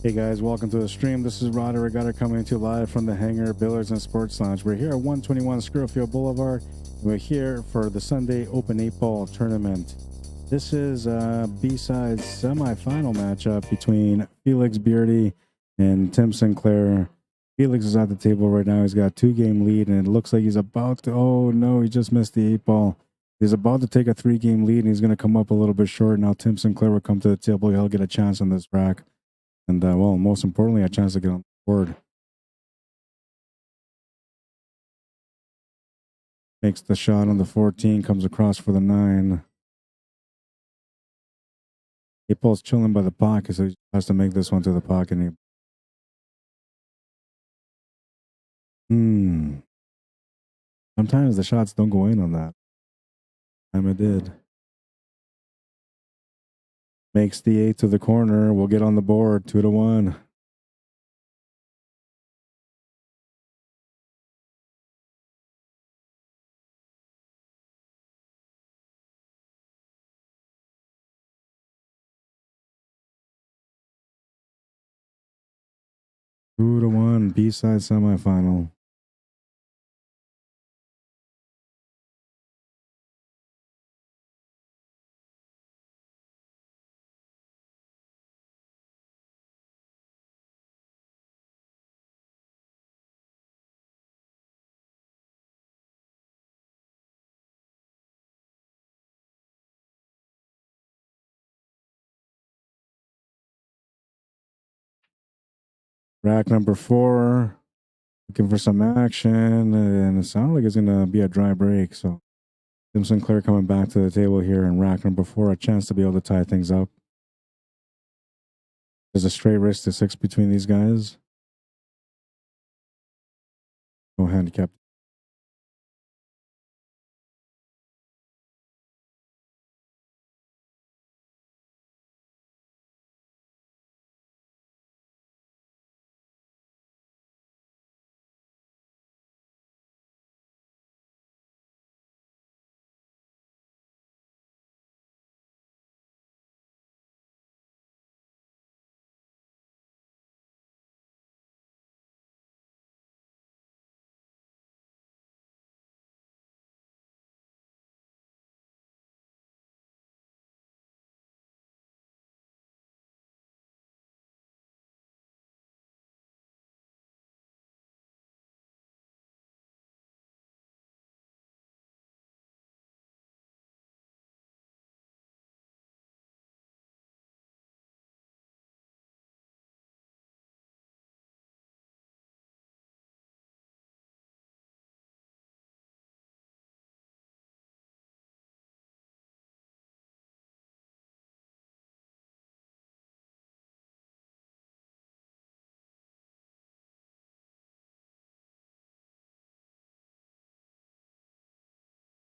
Hey guys, welcome to the stream. This is Rod Arriagada coming to you live from the Hangar Billiards and Sports Lounge. We're here at 121 Scurfield Blvd. We're here for the Sunday Open 8-Ball tournament. This is a B-side semifinal matchup between FELIX BEARDY and Tim SINCLAIR. FELIX is at the table right now. He's got a 2-game lead, and it looks like he's about to... Oh no, he just missed the 8-ball. He's about to take a 3-game lead, and he's going to come up a little bit short. Now Tim SINCLAIR will come to the table. He'll get a chance on this rack. And, well, most importantly, a chance to get on the board. Makes the shot on the 14, comes across for the 9. 8-ball's chilling by the pocket, so he has to make this one to the pocket. Sometimes the shots don't go in on that. Time it did. Makes the 8 to the corner. We'll get on the board, 2-1. B-side semifinal. Rack number 4. Looking for some action, and it sounds like it's going to be a dry break. So Tim SINCLAIR coming back to the table here in rack number 4, a chance to be able to tie things up. There's a straight wrist to 6 between these guys. No handicap.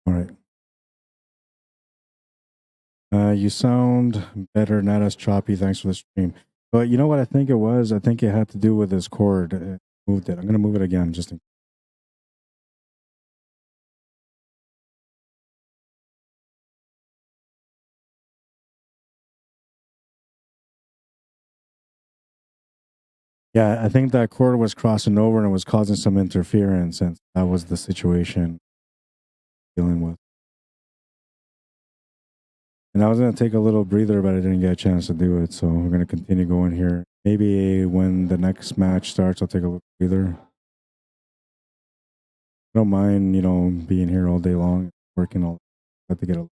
All right. You sound better, not as choppy. Thanks for the stream. But you know what I think it was? I think it had to do with this cord. It moved it. I'm going to move it again just in. Yeah, I think that cord was crossing over and it was causing some interference, and that was the situation dealing with. And I was going to take a little breather, but I didn't get a chance to do it. So we're going to continue going here. Maybe when the next match starts, I'll take a little breather. I don't mind, you know, being here all day long, working all. I have to get a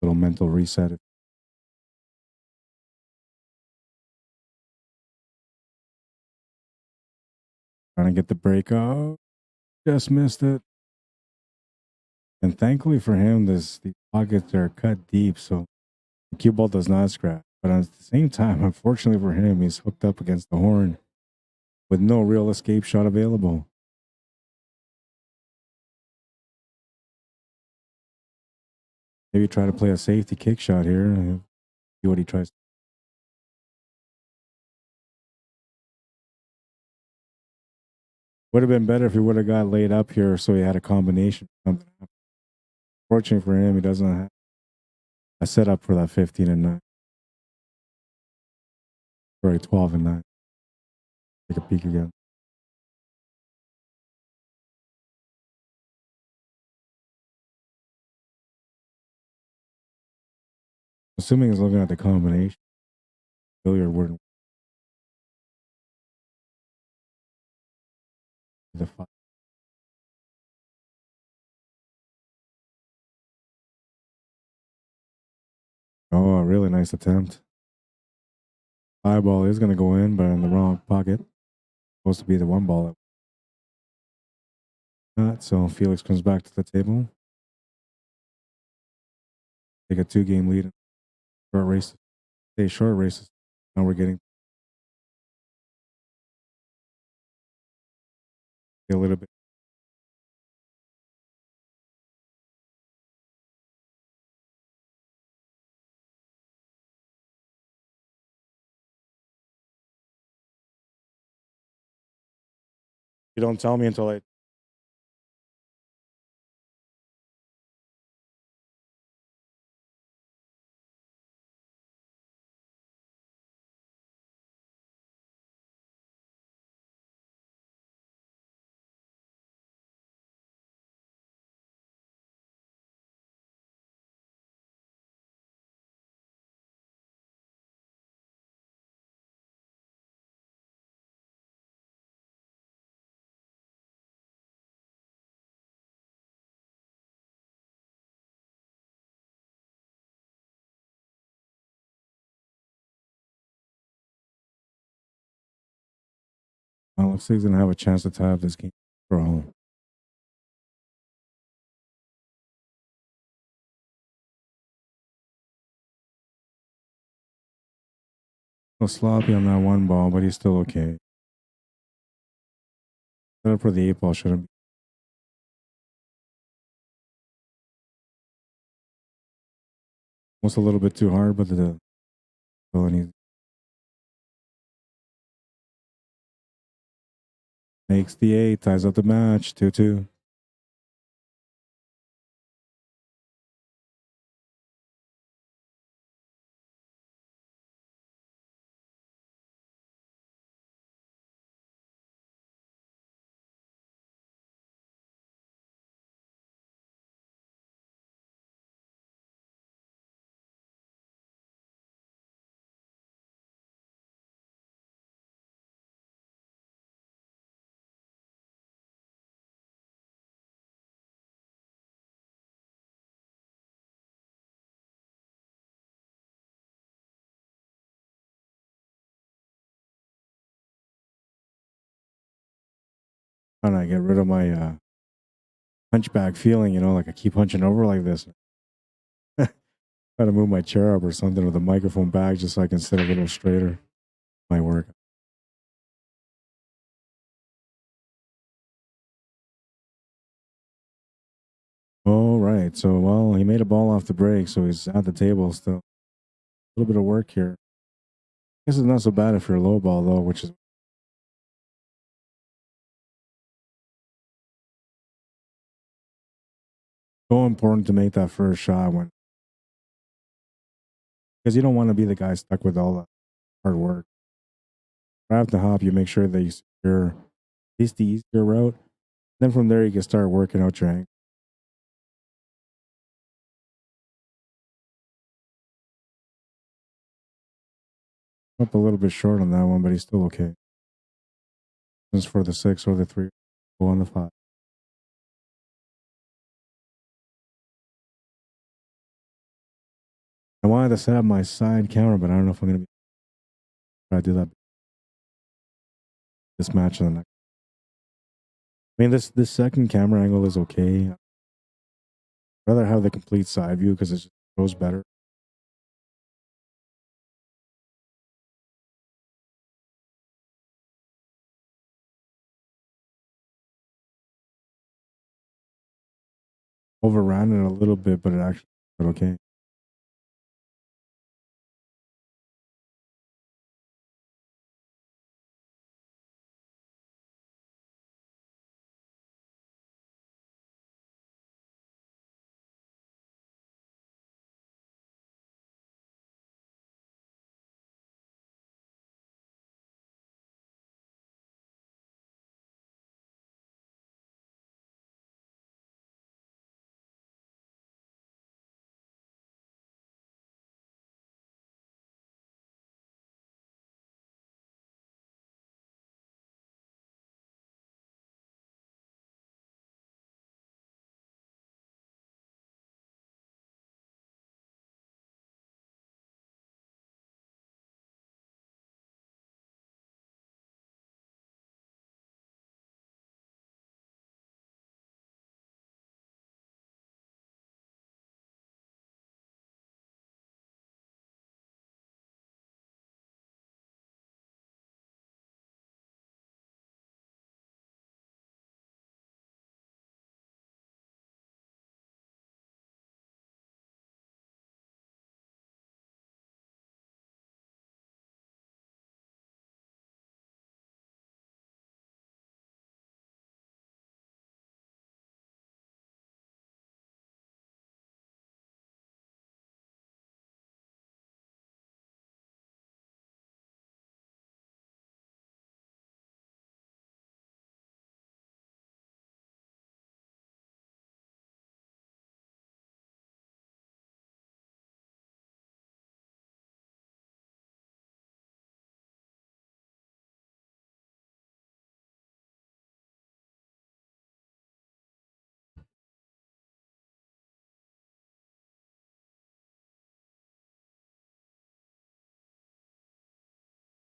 little mental reset. Trying to get the break out. Just missed it. And thankfully for him, these pockets are cut deep, so the cue ball does not scratch. But at the same time, unfortunately for him, he's hooked up against the horn with no real escape shot available. Maybe try to play a safety kick shot here and see what he tries. Would have been better if he would have got laid up here so he had a combination. Fortunately for him, he doesn't have a setup for that 15 and 9. Sorry, 12 and 9. Take a peek again. Assuming he's looking at the combination. Billiard wouldn't. The 5. Oh, a really nice attempt. High ball is going to go in, but in the wrong pocket. Supposed to be the 1 ball. Not so. Felix comes back to the table. Take a 2-game lead. Short races. Hey, short races. Now we're getting a little bit. You don't tell me until I. Looks like he's going to have a chance to tie up this game for home. A little sloppy on that 1 ball, but he's still okay. Set up for the 8 ball shouldn't be. Almost a little bit too hard, but the makes the 8, ties up the match, 2-2. Trying to get rid of my hunchback feeling, like I keep hunching over like this. Try to move my chair up or something with the microphone back just so I can sit a little straighter. Might work. All right. So, well, he made a ball off the break, so he's at the table still. A little bit of work here. This is not so bad if you're low ball, though, which is so important to make that first shot because you don't want to be the guy stuck with all the hard work. Right off the hop, you make sure that you secure at least the easier route. Then from there, you can start working out your angle. Up a little bit short on that one, but he's still okay. This is for the 6 or the 3. Go on the 5. I wanted to set up my side camera, but I don't know if I'm going to try to do that this match or the next. I mean, this second camera angle is okay. I'd rather have the complete side view because it just goes better. Overran it a little bit, but it actually went okay.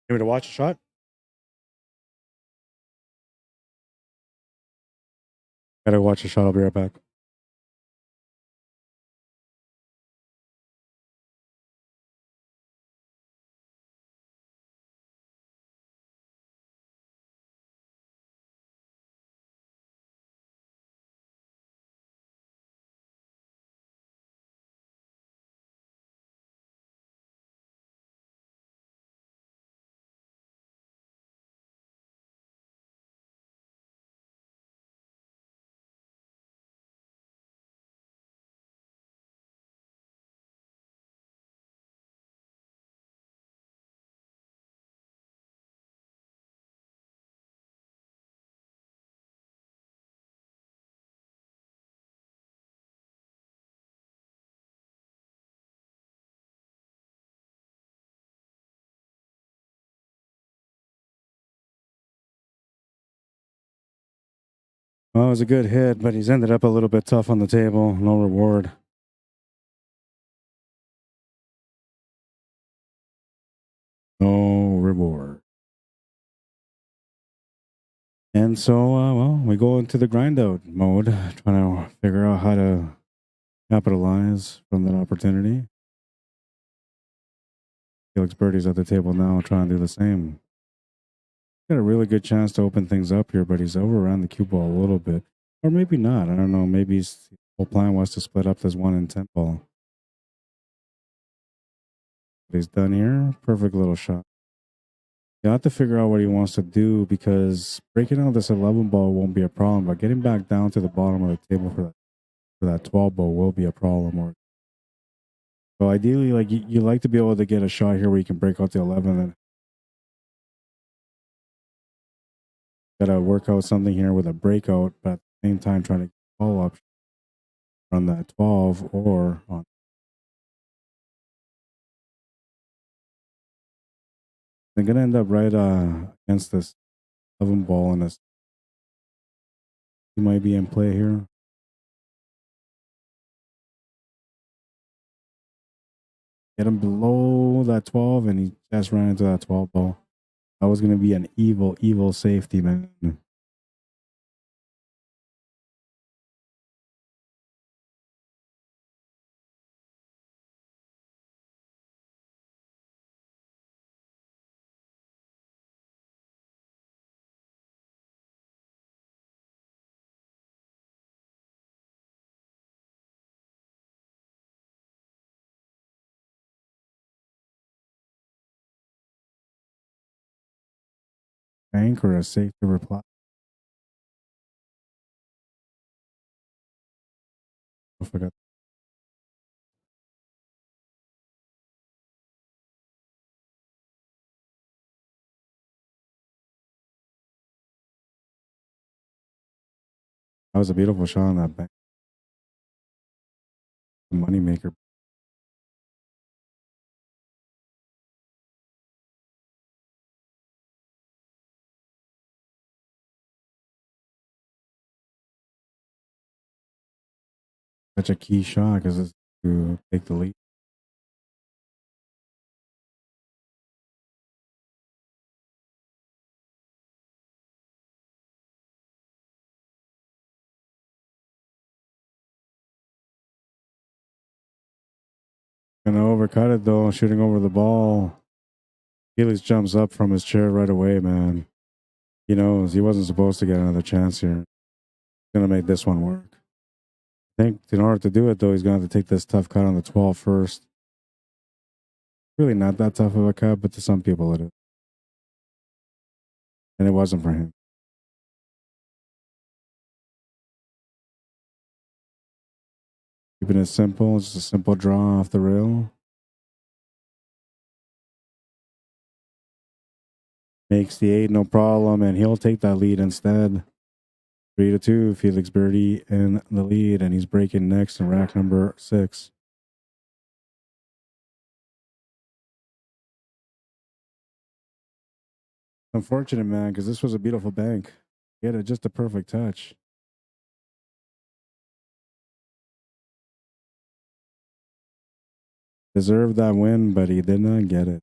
You want me to watch a shot? Gotta watch a shot. I'll be right back. Well, it was a good hit, but he's ended up a little bit tough on the table. No reward. No reward. And so, well, we go into the grind out mode, trying to figure out how to capitalize from that opportunity. Felix Birdie's at the table now, trying to do the same. Got a really good chance to open things up here, but he's overran the cue ball a little bit. Or maybe not. I don't know. Maybe his whole plan was to split up this 1 in 10 ball. But he's done here. Perfect little shot. You have to figure out what he wants to do, because breaking out this 11 ball won't be a problem, but getting back down to the bottom of the table for that 12 ball will be a problem. Or so ideally, like you like to be able to get a shot here where you can break out the 11 and gotta work out something here with a breakout, but at the same time trying to follow up on that 12 or on. They're gonna end up right against this 11 ball, and this he might be in play here. Get him below that 12, and he just ran into that 12 ball. That was gonna be an evil safety, man. Bank or a safety reply. I forgot. That was a beautiful shot on that bank. Money maker. Such a key shot because it's to take the lead. Gonna overcut it though, shooting over the ball. Felix jumps up from his chair right away, man. He knows he wasn't supposed to get another chance here. Gonna make this one work. I think in order to do it though, he's gonna have to take this tough cut on the 12 first. Really not that tough of a cut, but to some people it is. And it wasn't for him. Keeping it simple, just a simple draw off the rail. Makes the 8 no problem, and he'll take that lead instead. 3-2, Felix Birdie in the lead, and he's breaking next in rack number 6. Unfortunate, man, because this was a beautiful bank. He had just a perfect touch. Deserved that win, but he did not get it.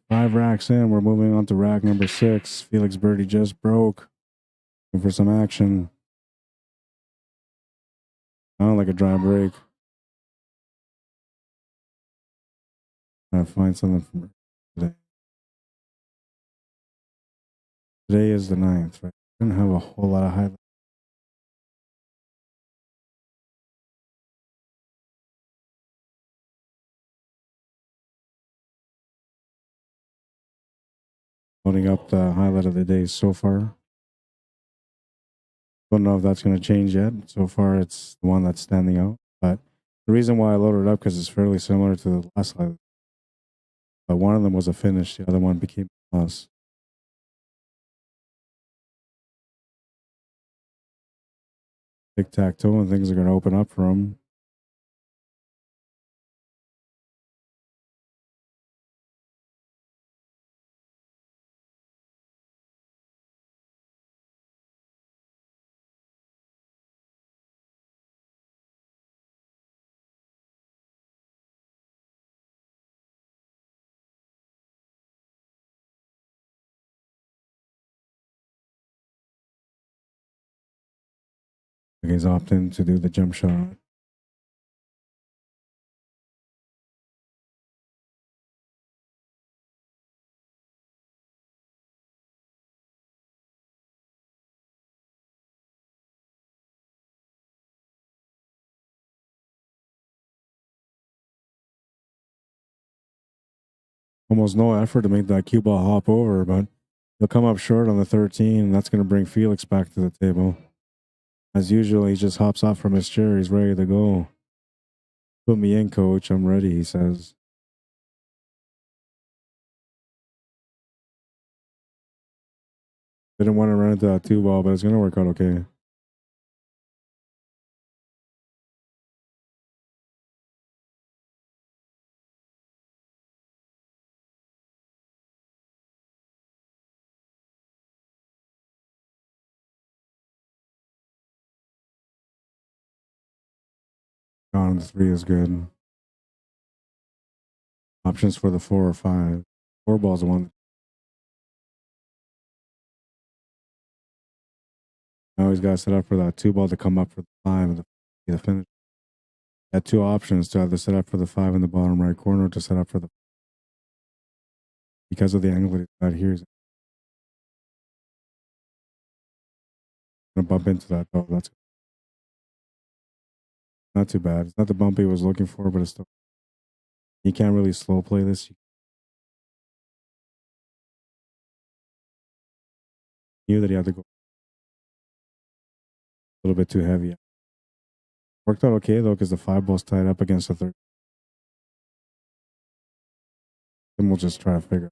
5 racks in. We're moving on to rack number 6. Felix birdie just broke. Looking for some action. Sound like a dry break. Trying to find something from today. Today is the 9th, right? Didn't have a whole lot of highlights. Loading up the highlight of the day so far. Don't know if that's going to change yet. So far, it's the one that's standing out. But the reason why I loaded it up because it's fairly similar to the last highlight. But one of them was a finish. The other one became a loss. Tic-tac-toe and things are going to open up for him. He's opting to do the jump shot. Almost no effort to make that cue ball hop over, but he'll come up short on the 13, and that's going to bring Felix back to the table. As usual, he just hops off from his chair. He's ready to go. Put me in, coach. I'm ready, he says. Didn't want to run into that 2 ball, but it's going to work out okay. On the 3 is good. Options for the 4 or 5. 4 ball's the one. Now he's got to set up for that 2 ball to come up for the 5 and the finish. Had 2 options to either set up for the 5 in the bottom right corner or to set up for the. Because of the angle he's got here, he's going to bump into that. Oh, that's not too bad. It's not the bump he was looking for, but it's still. You can't really slow play this. He knew that he had to go a little bit too heavy. Worked out okay though, because the 5 ball's tied up against the 3rd. Then we'll just try to figure.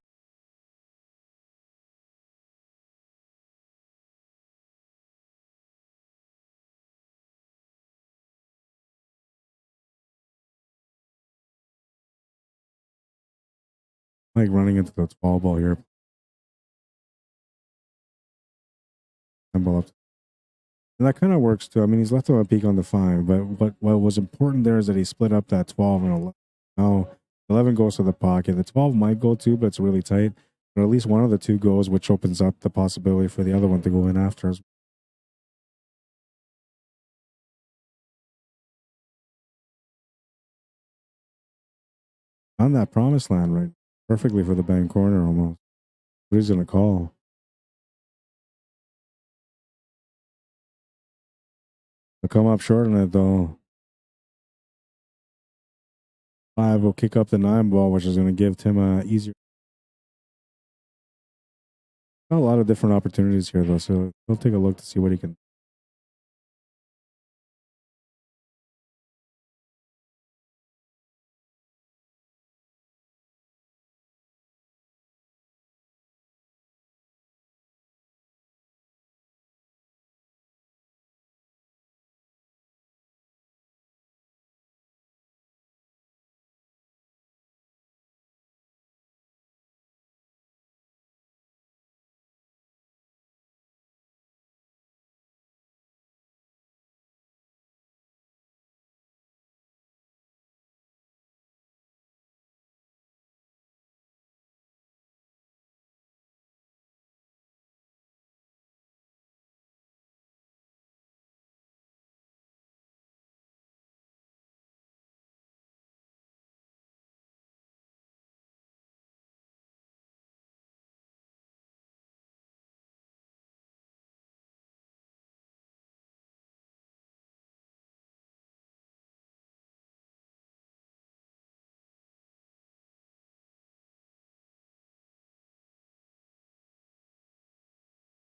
Like running into the 12 ball here. 10 ball up. And that kind of works too. I mean, he's left him a peak on the 5, but what was important there is that he split up that 12 and 11. Now 11 goes to the pocket. The 12 might go too, but it's really tight. But at least one of the 2 goes, which opens up the possibility for the other one to go in after as well. On that promised land, right? Perfectly for the bank corner almost. What he's going to call. He'll come up short on it though. 5 will kick up the 9 ball, which is going to give Tim a easier. Got a lot of different opportunities here though, so he'll take a look to see what he can.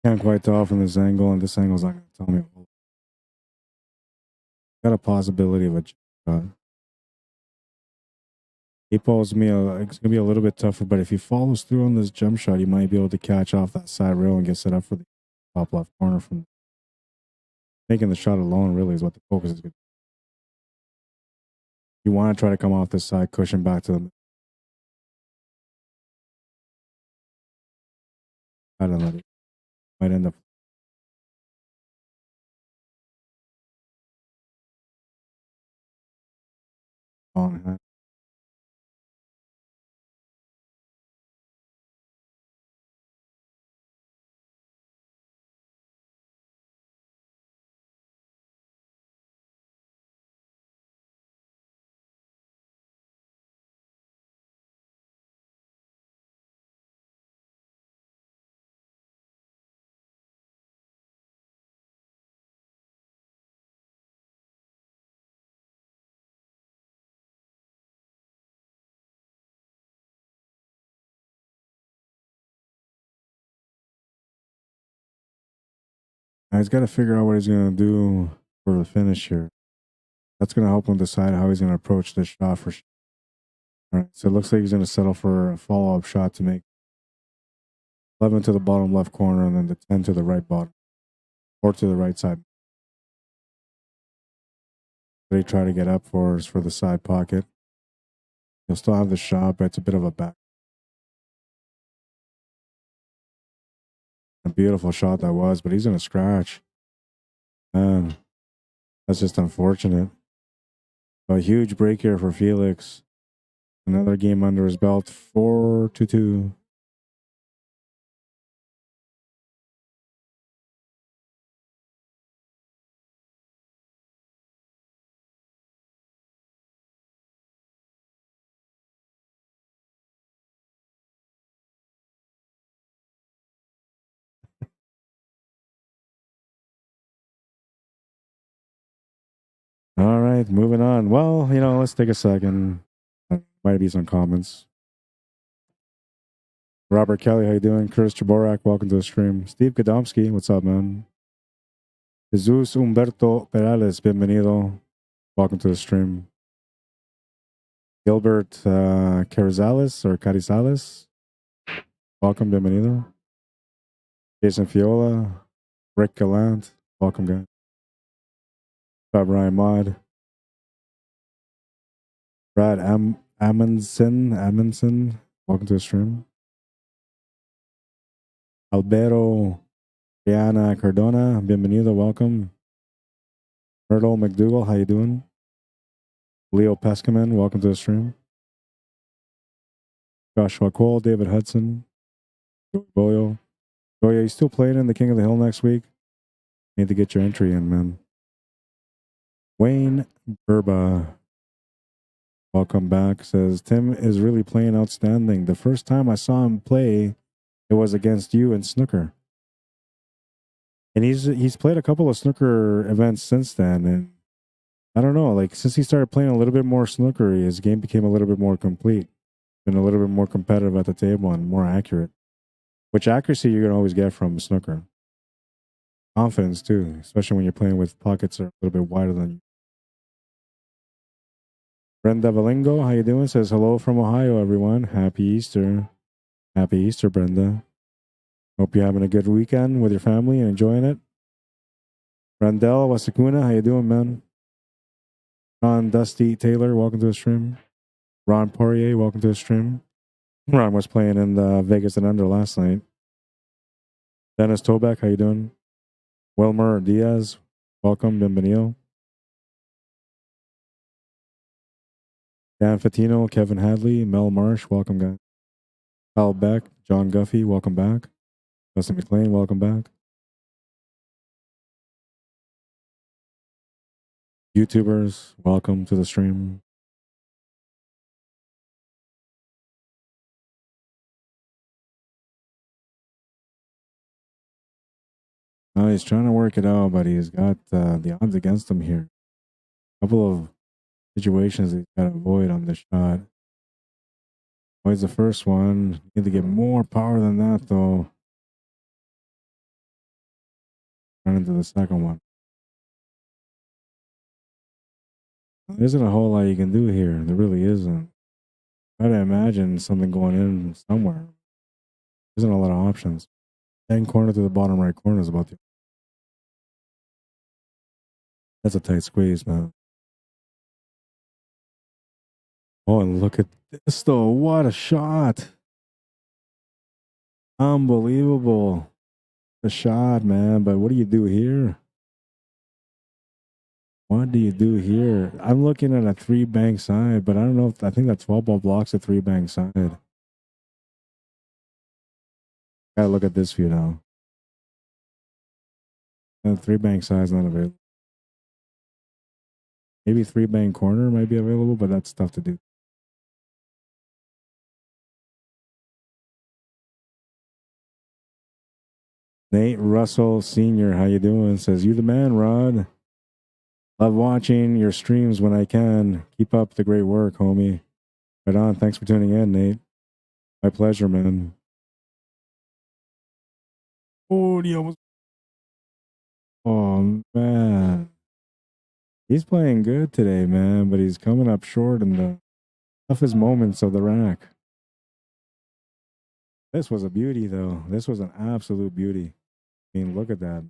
Can't quite tell from this angle, and this angle's not going to tell me. Got a possibility of a shot. 8-ball is it's gonna be a little bit tougher, but if he follows through on this jump shot, he might be able to catch off that side rail and get set up for the top left corner. From making the shot alone, really is what the focus is good. You want to try to come off this side, cushion back to the. I don't know. Might end up. On hand. Now he's got to figure out what he's going to do for the finish here. That's going to help him decide how he's going to approach this shot for sure. All right, so it looks like he's going to settle for a follow-up shot to make 11 to the bottom left corner and then the 10 to the right bottom or to the right side. What he try to get up for is for the side pocket. He'll still have the shot, but it's a bit of a back. A beautiful shot that was, but he's going to scratch. Man, that's just unfortunate. A huge break here for Felix. Another game under his belt, 4-2. All right, moving on. Well, let's take a second. Might be some comments. Robert Kelly, how you doing? Curtis Chaborak, welcome to the stream. Steve Gadomski, what's up, man? Jesus Humberto Perales, bienvenido. Welcome to the stream. Gilbert Carizales or Carizales, welcome, bienvenido. Jason Fiola, Rick Gallant, welcome, guys. Ryan Mod. Brad Amundsen, welcome to the stream. Alberto Diana Cardona, bienvenido, welcome. Myrtle McDougall, how you doing? Leo Pescaman, welcome to the stream. Joshua Cole, David Hudson, Joey Boyle. Oh yeah, you still playing in the King of the Hill next week? Need to get your entry in, man. Wayne Burba, welcome back. Says Tim is really playing outstanding. The first time I saw him play, it was against you in snooker. And he's played a couple of snooker events since then, and I don't know, like since he started playing a little bit more snooker, his game became a little bit more complete, and a little bit more competitive at the table and more accurate. Which accuracy you're gonna always get from snooker. Confidence too, especially when you're playing with pockets that are a little bit wider than you. Brenda Valingo, how you doing? Says hello from Ohio, everyone. Happy Easter. Happy Easter, Brenda. Hope you're having a good weekend with your family and enjoying it. Randell Wasakuna, how you doing, man? Ron Dusty Taylor, welcome to the stream. Ron Poirier, welcome to the stream. Ron was playing in the Vegas and Under last night. Dennis Toback, how you doing? Wilmer Diaz, welcome, bienvenido. Dan Fatino, Kevin Hadley, Mel Marsh, welcome, guys. Kyle Beck, John Guffey, welcome back. Justin McLean, welcome back. YouTubers, welcome to the stream. Oh, he's trying to work it out, but he's got the odds against him here. A couple of situations he's got to avoid on this shot. Avoids the first one. Need to get more power than that, though. run into the second one. There isn't a whole lot you can do here. There really isn't. Try to imagine something going in somewhere. There isn't a lot of options. Hand corner to the bottom right corner is about the. That's a tight squeeze, man. Oh, and look at this though. What a shot. Unbelievable. The shot, man. But what do you do here? What do you do here? I'm looking at a 3-bank side, but I don't know if I think that 12 ball blocks a 3-bank side. Gotta look at this view now. 3-bank side is not available. Maybe 3-bank corner might be available, but that's tough to do. Nate Russell Sr., how you doing? Says, you the man, Rod. Love watching your streams when I can. Keep up the great work, homie. Right on. Thanks for tuning in, Nate. My pleasure, man. Oh, he almost. Oh, man. He's playing good today, man, but he's coming up short in the toughest moments of the rack. This was a beauty, though. This was an absolute beauty. I mean, look at that.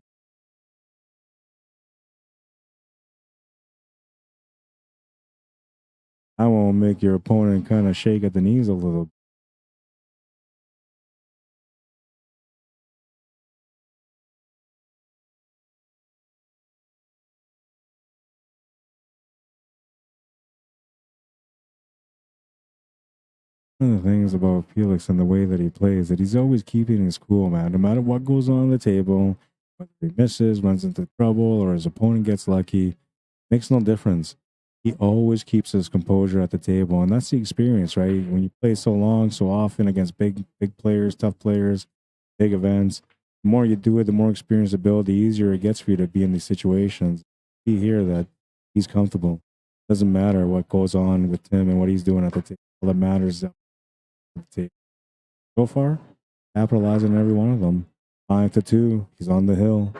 I won't make your opponent kind of shake at the knees a little. One of the things about Felix and the way that he plays, that he's always keeping his cool, man. No matter what goes on the table, whether he misses, runs into trouble, or his opponent gets lucky, makes no difference. He always keeps his composure at the table, and that's the experience, right? When you play so long, so often against big players, tough players, big events, the more you do it, the more experience you build, the easier it gets for you to be in these situations. See here that he's comfortable. Doesn't matter what goes on with him and what he's doing at the table. All that matters is at the table. So far, capitalizing on every one of them. 5-2. He's on the hill.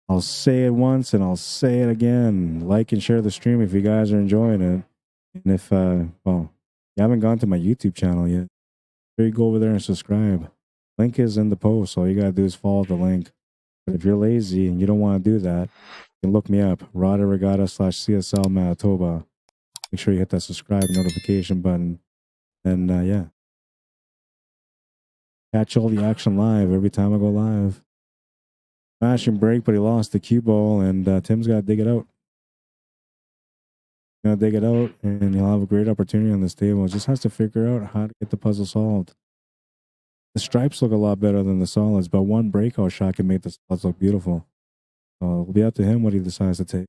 I'll say it once and I'll say it again. Like and share the stream if you guys are enjoying it. And if, well, you haven't gone to my YouTube channel yet, sure you go over there and subscribe. Link is in the post. All you got to do is follow the link. But if you're lazy and you don't want to do that, you can look me up, Rod Arriagada /CSL Manitoba. Make sure you hit that subscribe notification button. And yeah, catch all the action live every time I go live. Smashing break, but he lost the cue ball, and Tim's got to dig it out. Gonna dig it out, and he'll have a great opportunity on this table. Just has to figure out how to get the puzzle solved. The stripes look a lot better than the solids, but one breakout shot can make the solids look beautiful. So it'll be up to him what he decides to take.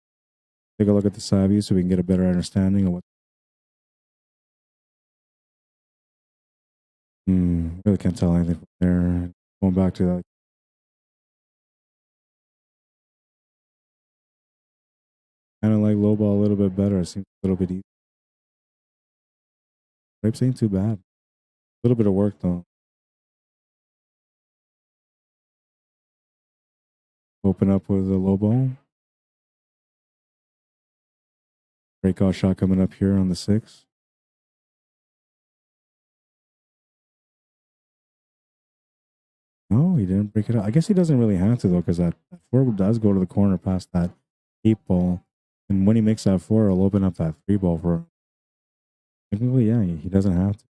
Take a look at the side view so we can get a better understanding of what. Really can't tell anything from there. Going back to that. Kind of like low ball a little bit better. It seems a little bit easier. Stripes ain't too bad. A little bit of work though. Open up with a low ball. Breakout shot coming up here on the 6. No, he didn't break it out. I guess he doesn't really have to though, because that 4 does go to the corner past that 8 ball. And when he makes that 4, it'll open up that 3 ball for him. Technically, yeah, he doesn't have to.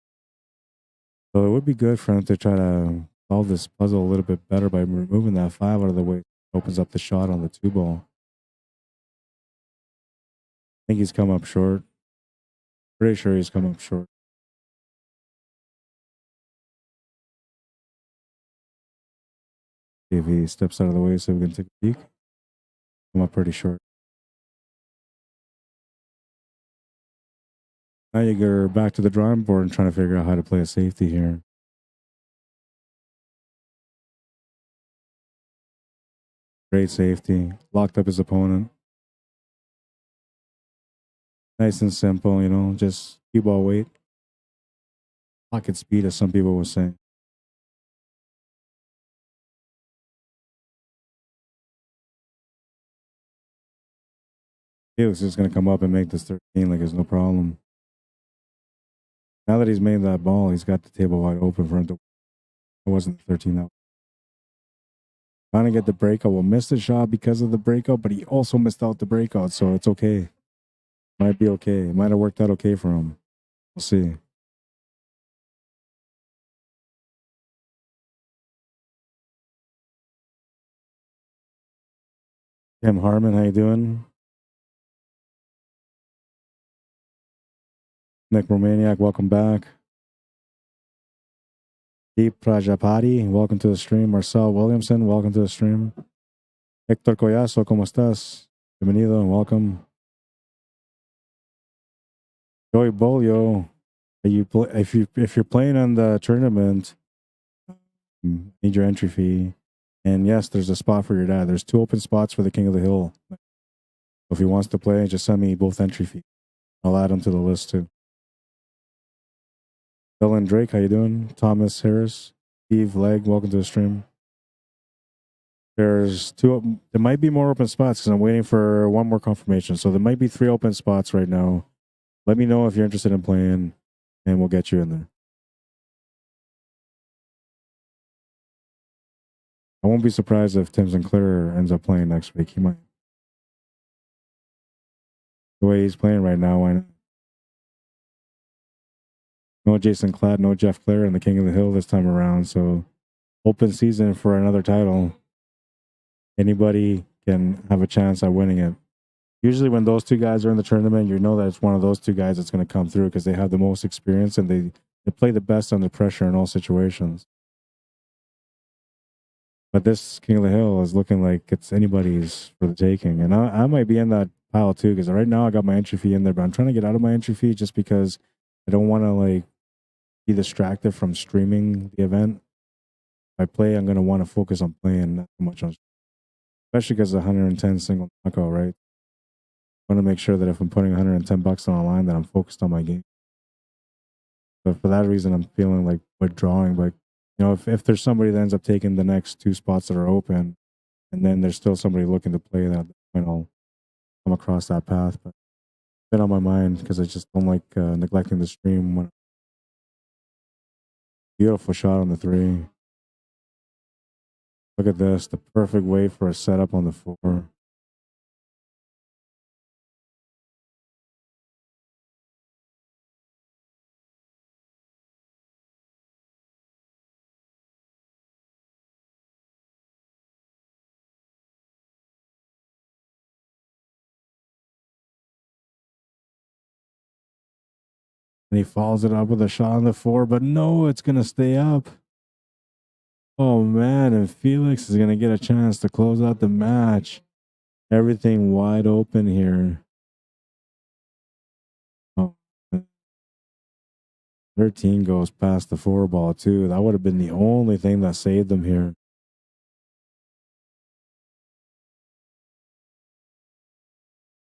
So it would be good for him to try to solve this puzzle a little bit better by removing that 5 out of the way. It opens up the shot on the 2 ball. I think he's come up short. Pretty sure he's come up short. If he steps out of the way so we can take a peek. Come up pretty short. Now you go back to the drawing board and trying to figure out how to play a safety here. Great safety. Locked up his opponent. Nice and simple, you know, just cue ball weight. pocket speed, as some people were saying. Felix is going to come up and make this 13 like it's no problem. Now that he's made that ball, he's got the table wide open for him to. It wasn't 13 though. Trying to get the breakout. Will miss the shot because of the breakout, but he also missed out the breakout, so it's okay. Might be okay. It might have worked out okay for him. We'll see. Tim Harmon, how you doing? Nick Romaniak, welcome back. Deep Prajapati, welcome to the stream. Marcel Williamson, welcome to the stream. Hector Collazo, ¿cómo estás? Bienvenido and welcome. Joey Bolio, if you're playing on the tournament, need your entry fee. And yes, there's a spot for your dad. There's 2 open spots for the King of the Hill. So if he wants to play, just send me both entry fees. I'll add him to the list too. Dylan Drake, how you doing? Thomas Harris, Steve Legg, welcome to the stream. There's 2. There might be more open spots because I'm waiting for one more confirmation. So there might be 3 open spots right now. Let me know if you're interested in playing, and we'll get you in there. I won't be surprised if Tim Sinclair ends up playing next week. He might. The way he's playing right now, why not? No Jason Klatt, no Jeff Clare, and the King of the Hill this time around. So open season for another title. Anybody can have a chance at winning it. Usually when those 2 guys are in the tournament, you know that it's one of those 2 guys that's going to come through because they have the most experience and they play the best under pressure in all situations. But this King of the Hill is looking like it's anybody's for the taking. And I might be in that pile too because right now I got my entry fee in there, but I'm trying to get out of my entry fee just because I don't want to like be distracted from streaming the event. If I play, I'm going to want to focus on playing, not so much on, especially because it's 110 single knockout, right? I want to make sure that if I'm putting 110 bucks on the line, that I'm focused on my game. But for that reason, I'm feeling like withdrawing. But you know, if there's somebody that ends up taking the next 2 spots that are open, and then there's still somebody looking to play, that I'll come across that path. But it's been on my mind because I just don't like neglecting the stream. Beautiful shot on the 3. Look at this, the perfect way for a setup on the 4. And he follows it up with a shot on the 4, but no, it's going to stay up. Oh, man, and Felix is going to get a chance to close out the match. Everything wide open here. Oh, 13 goes past the 4 ball, too. That would have been the only thing that saved them here.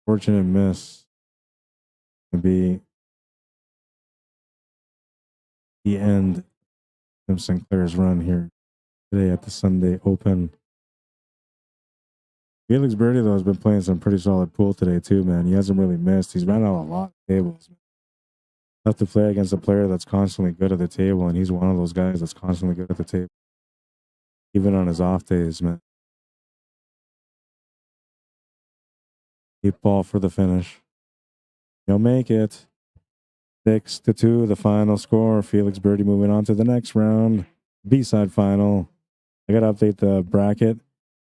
Fortunate miss to be the end of Sinclair's run here today at the Sunday Open. Felix BEARDY, though, has been playing some pretty solid pool today, too, man. He hasn't really missed. He's ran out a lot of tables. Have to play against a player that's constantly good at the table, and he's one of those guys that's constantly good at the table. Even on his off days, man. 8 ball for the finish. He'll make it. 6-2, the final score. Felix BEARDY moving on to the next round. B-side final. I got to update the bracket.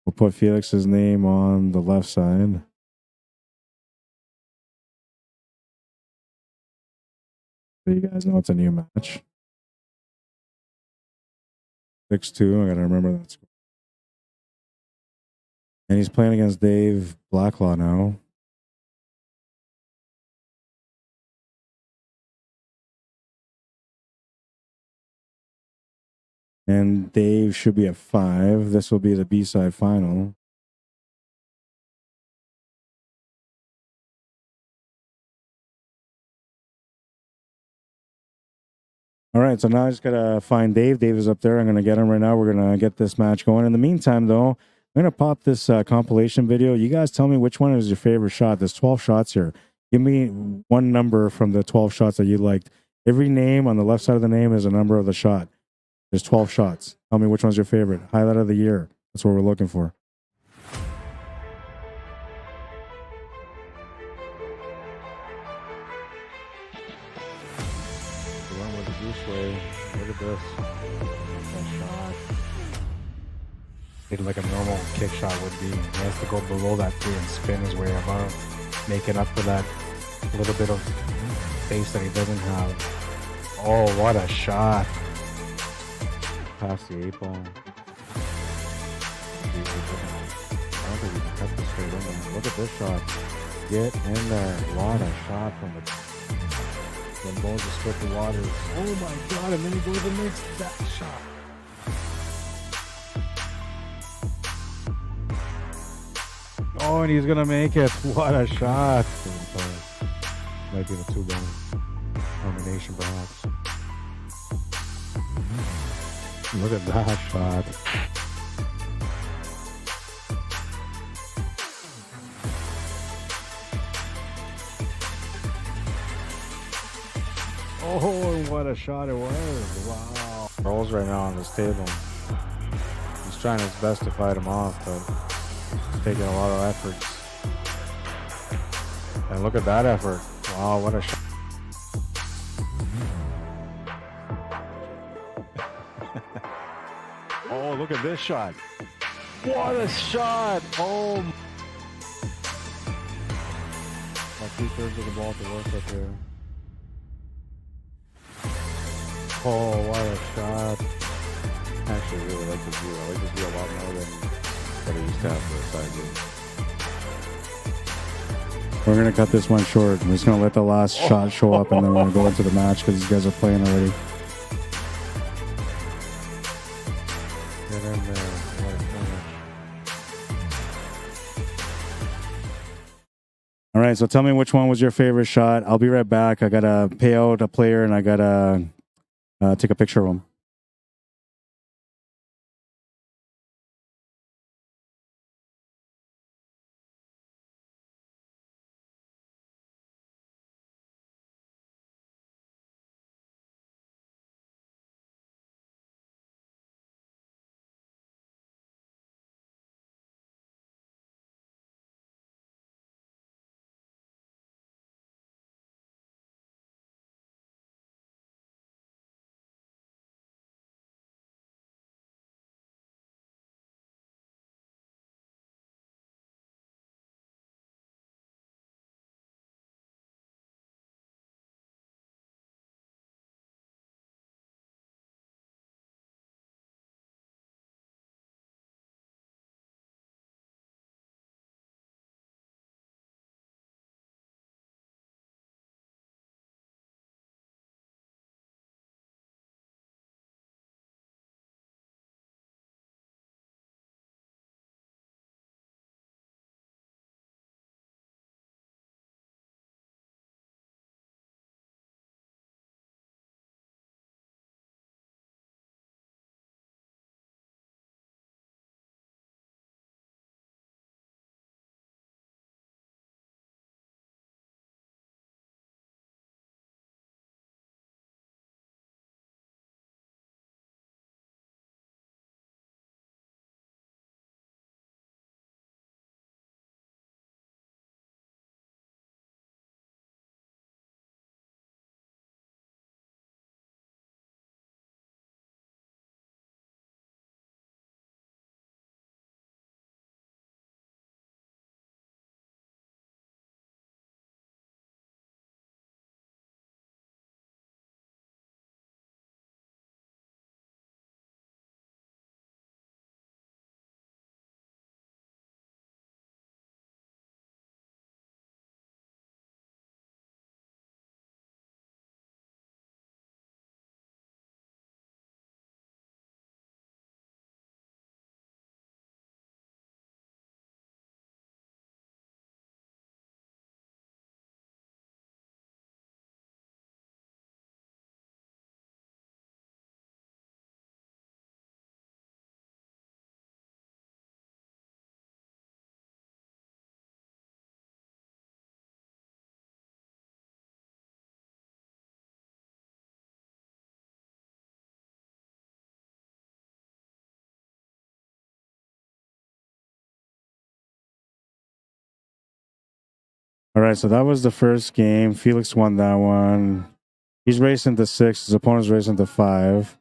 We'll put Felix's name on the left side. So you guys know it's a new match. 6-2. I got to remember that score. And he's playing against Dave Blacklaw now. And Dave should be at 5. This will be the B-side final. All right, so now I just gotta find Dave. Dave is up there. I'm gonna get him right now. We're gonna get this match going. In the meantime, though, I'm gonna pop this compilation video. You guys tell me which one is your favorite shot. There's 12 shots here. Give me one number from the 12 shots that you liked. Every name on the left side of the name is a number of the shot. There's 12 shots. Tell me which one's your favorite. Highlight of the year. That's what we're looking for. The one with the goose way. Look at this. That shot. It's like a normal kick shot would be. He has to go below that too and spin his way above, making up for that little bit of space that he doesn't have. Oh, what a shot. Past the 8 ball. I don't think we can cut this straight in there. Look at this shot. Get in there. What a shot from the... Then Moses split the waters. Oh my God, and then he goes and makes that shot. Oh, and he's going to make it. What a shot. Might be the 2-ball combination, perhaps. Look at that shot. Oh, what a shot it was. Wow. Rolls right now on this table. He's trying his best to fight him off, but it's taking a lot of effort. And look at that effort. Wow, what a shot. Oh, look at this shot. What a shot. Oh. Like 2/3 of the ball to work up there. Oh, what a shot. I actually really like this view. I like this view a lot more than what I used to have for a side view. We're going to cut this one short. We're just going to let the last shot show up, and then we're going to go into the match because these guys are playing already. Get in there. What a finish. All right, so tell me which one was your favorite shot. I'll be right back. I got to pay out a player, and I got to take a picture of him. All right, so that was the first game. Felix won that one. He's racing to 6. His opponent's racing to 5.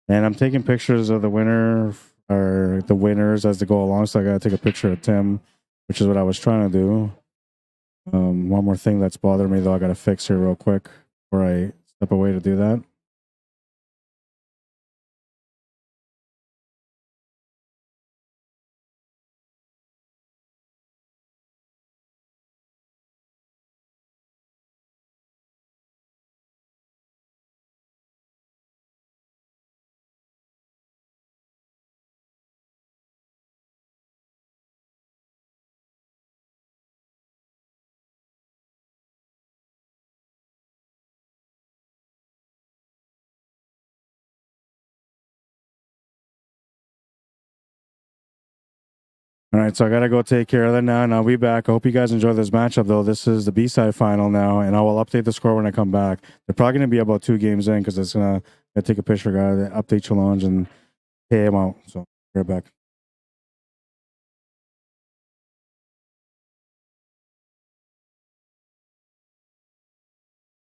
And I'm taking pictures of the winner or the winners as they go along. So I got to take a picture of Tim, which is what I was trying to do. One more thing that's bothering me, though, I got to fix here real quick before I step away to do that. All right, so I gotta go take care of that now, and I'll be back. I hope you guys enjoy this matchup, though. This is the B-side final now, and I will update the score when I come back. They're probably gonna be about 2 games in because it's gonna take a picture, gotta update challenge and pay him out. So right back.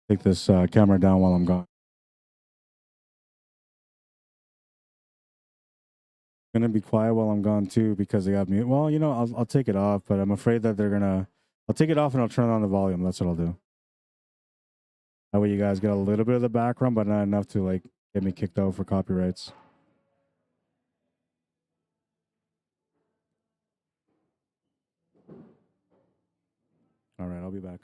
Take this camera down while I'm gone. Gonna be quiet while I'm gone too because they got mute. Well, you know, I'll take it off, but I'm afraid that they're gonna. I'll take it off and I'll turn on the volume. That's what I'll do. That way, you guys get a little bit of the background, but not enough to like get me kicked out for copyrights. All right, I'll be back.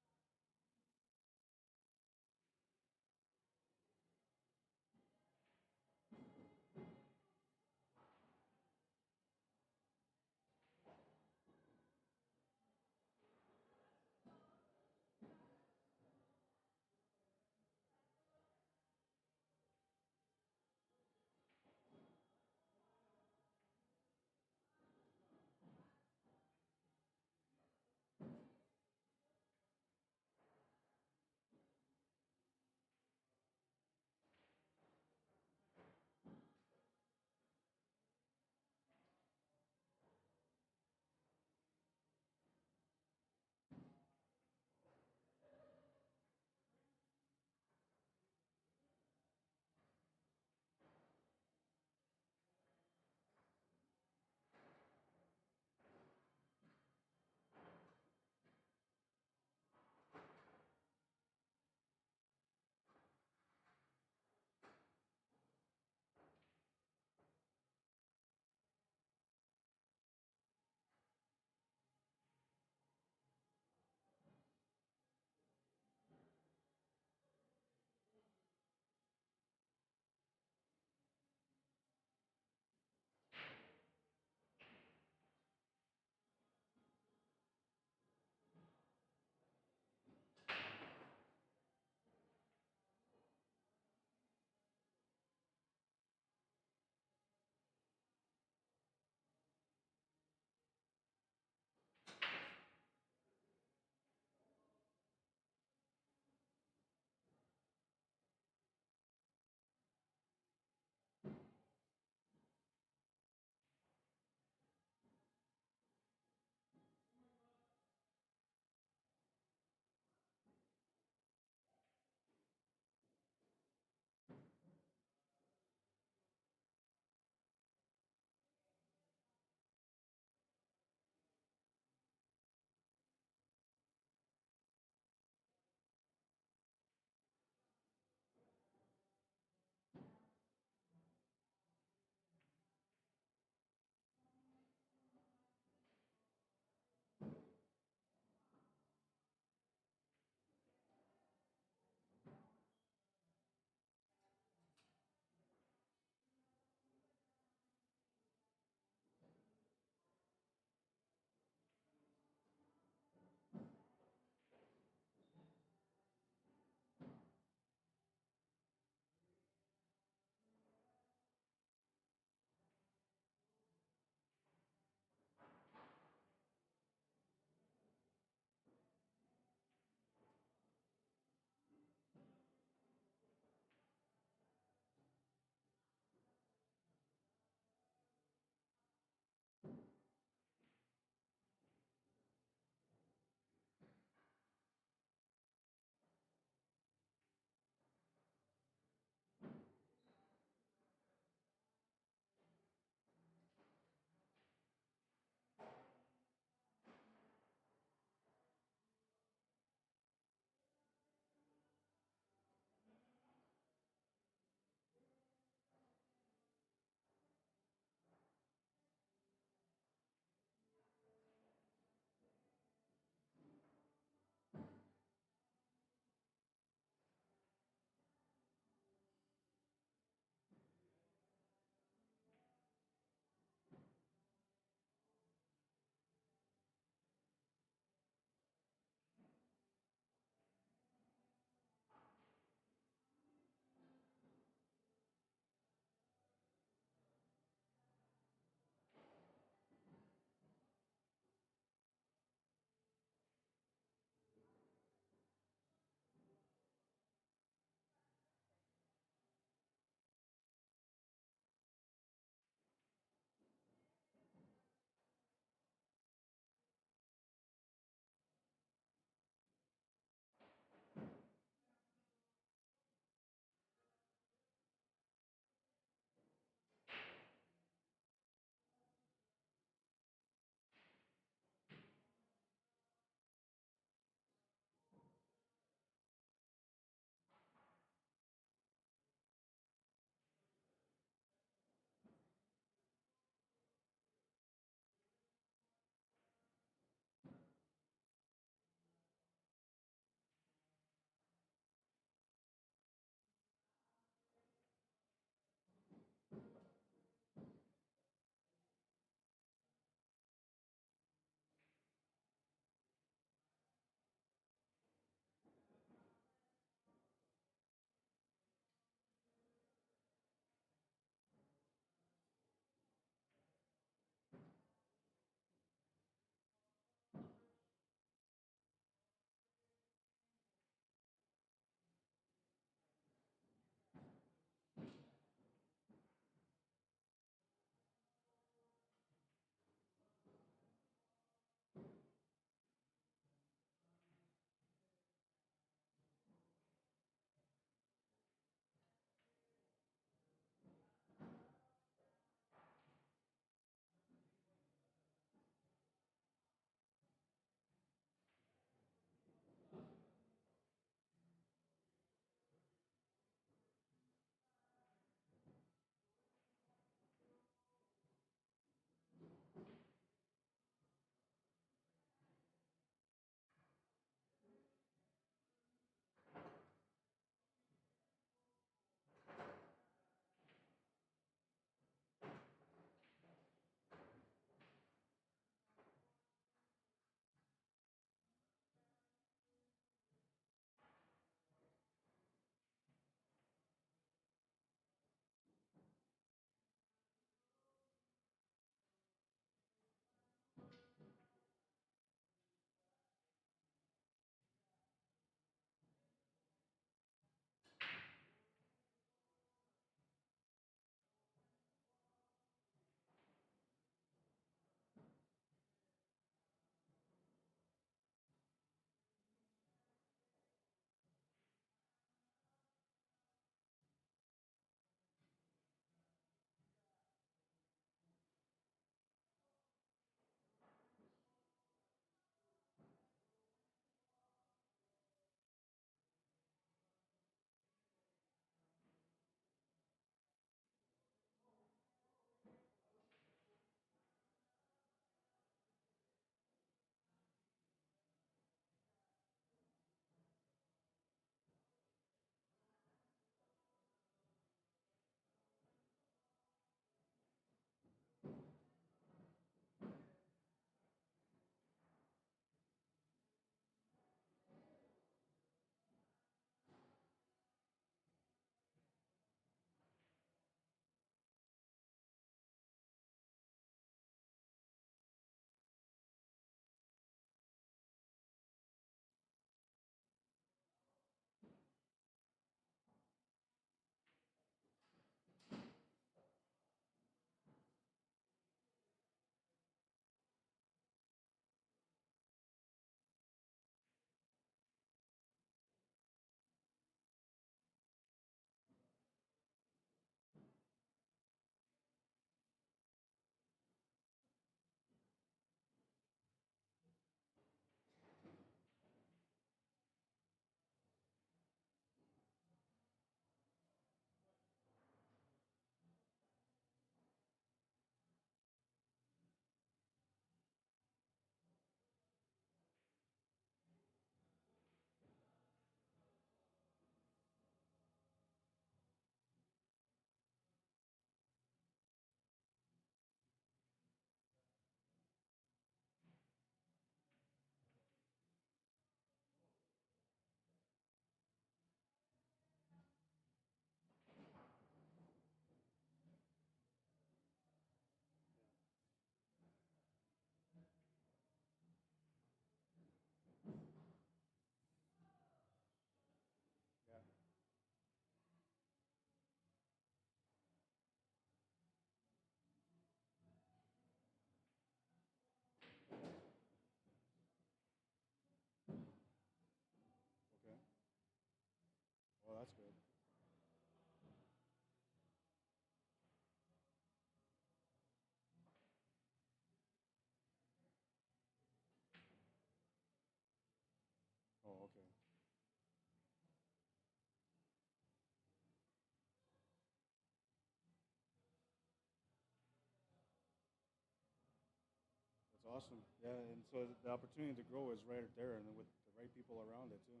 Awesome. Yeah, and so the opportunity to grow is right there, and with the right people around it too.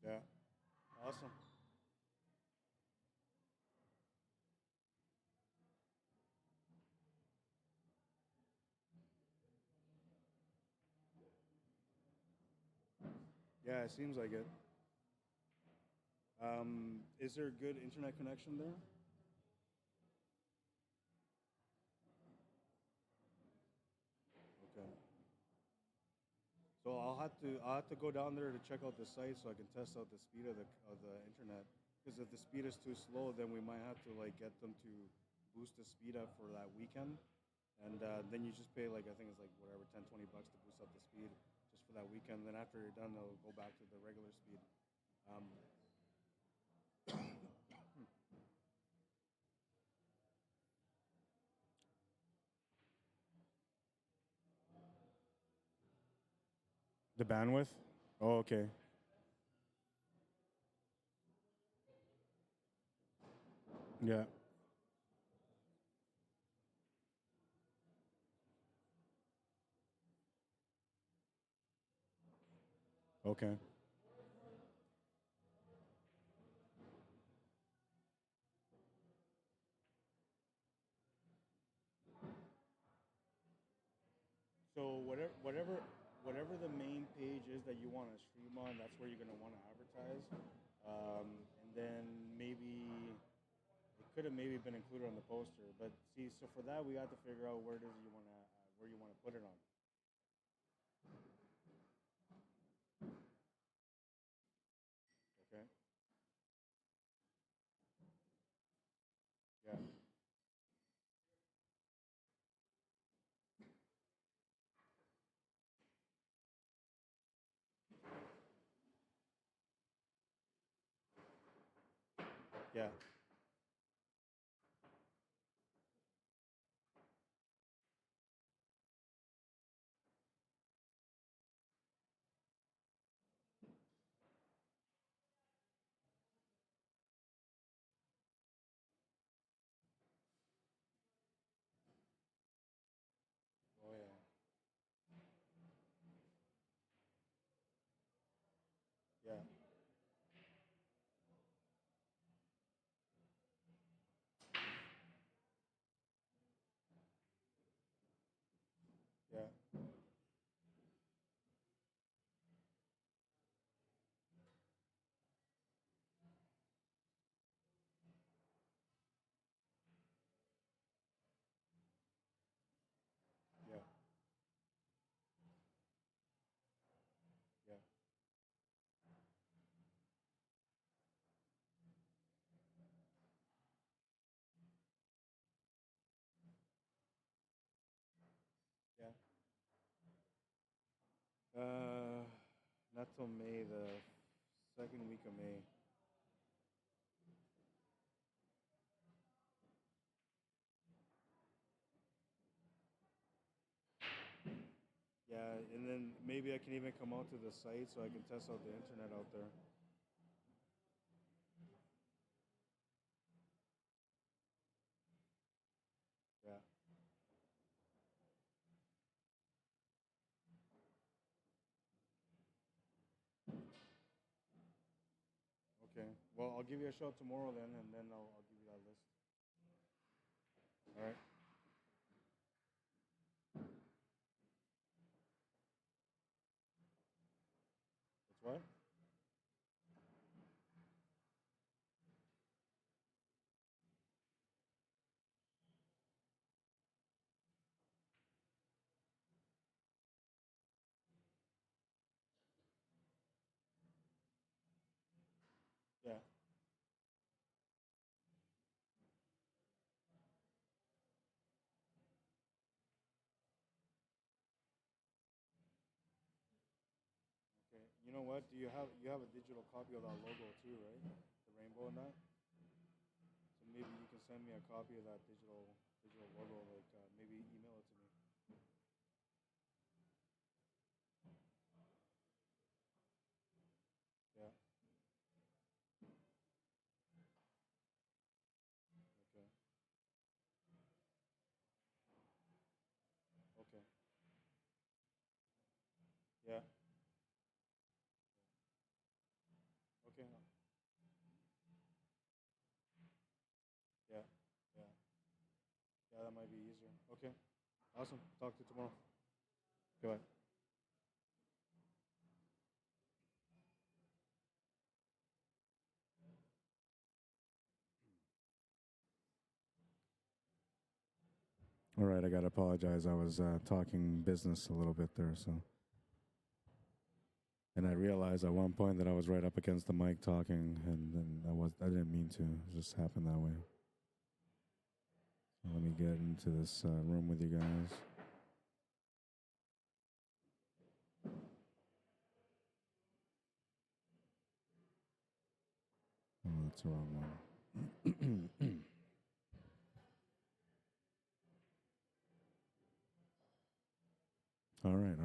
Yeah. Awesome. Yeah, it seems like it. Is there a good internet connection there? Okay. So I'll have to go down there to check out the site so I can test out the speed of the internet. Because if the speed is too slow, then we might have to like get them to boost the speed up for that weekend, and then you just pay like I think it's like whatever 10, $20 to boost up the speed just for that weekend. Then after you're done, they'll go back to the regular speed. Um, the bandwidth. Oh, okay. Yeah. Okay. So whatever the main page is that you want to stream on, that's where you're gonna want to advertise, and then maybe it could have maybe been included on the poster. But see, so for that we have to figure out where it is you want to where you want to put it on. Okay. Yeah. Yeah. Oh yeah. Yeah. Yeah. Yeah. Yeah. Yeah. Not till May, the second week of May. Yeah, and then maybe I can even come out to the site so I can test out the internet out there. Yeah. Okay. Well, I'll give you a shout tomorrow then, and then I'll give you that list. All right. It's what? Yeah. Okay. You know what? Do you have a digital copy of that logo too, right? The rainbow and that. So maybe you can send me a copy of that digital logo. Like maybe email it to me. Yeah. Okay. be easier. Okay. Awesome. Talk to you tomorrow. Goodbye. All right, I got to apologize. I was talking business a little bit there, so. And I realized at one point that I was right up against the mic talking, and then I didn't mean to. It just happened that way. So let me get into this room with you guys. Oh, that's the wrong one. All right.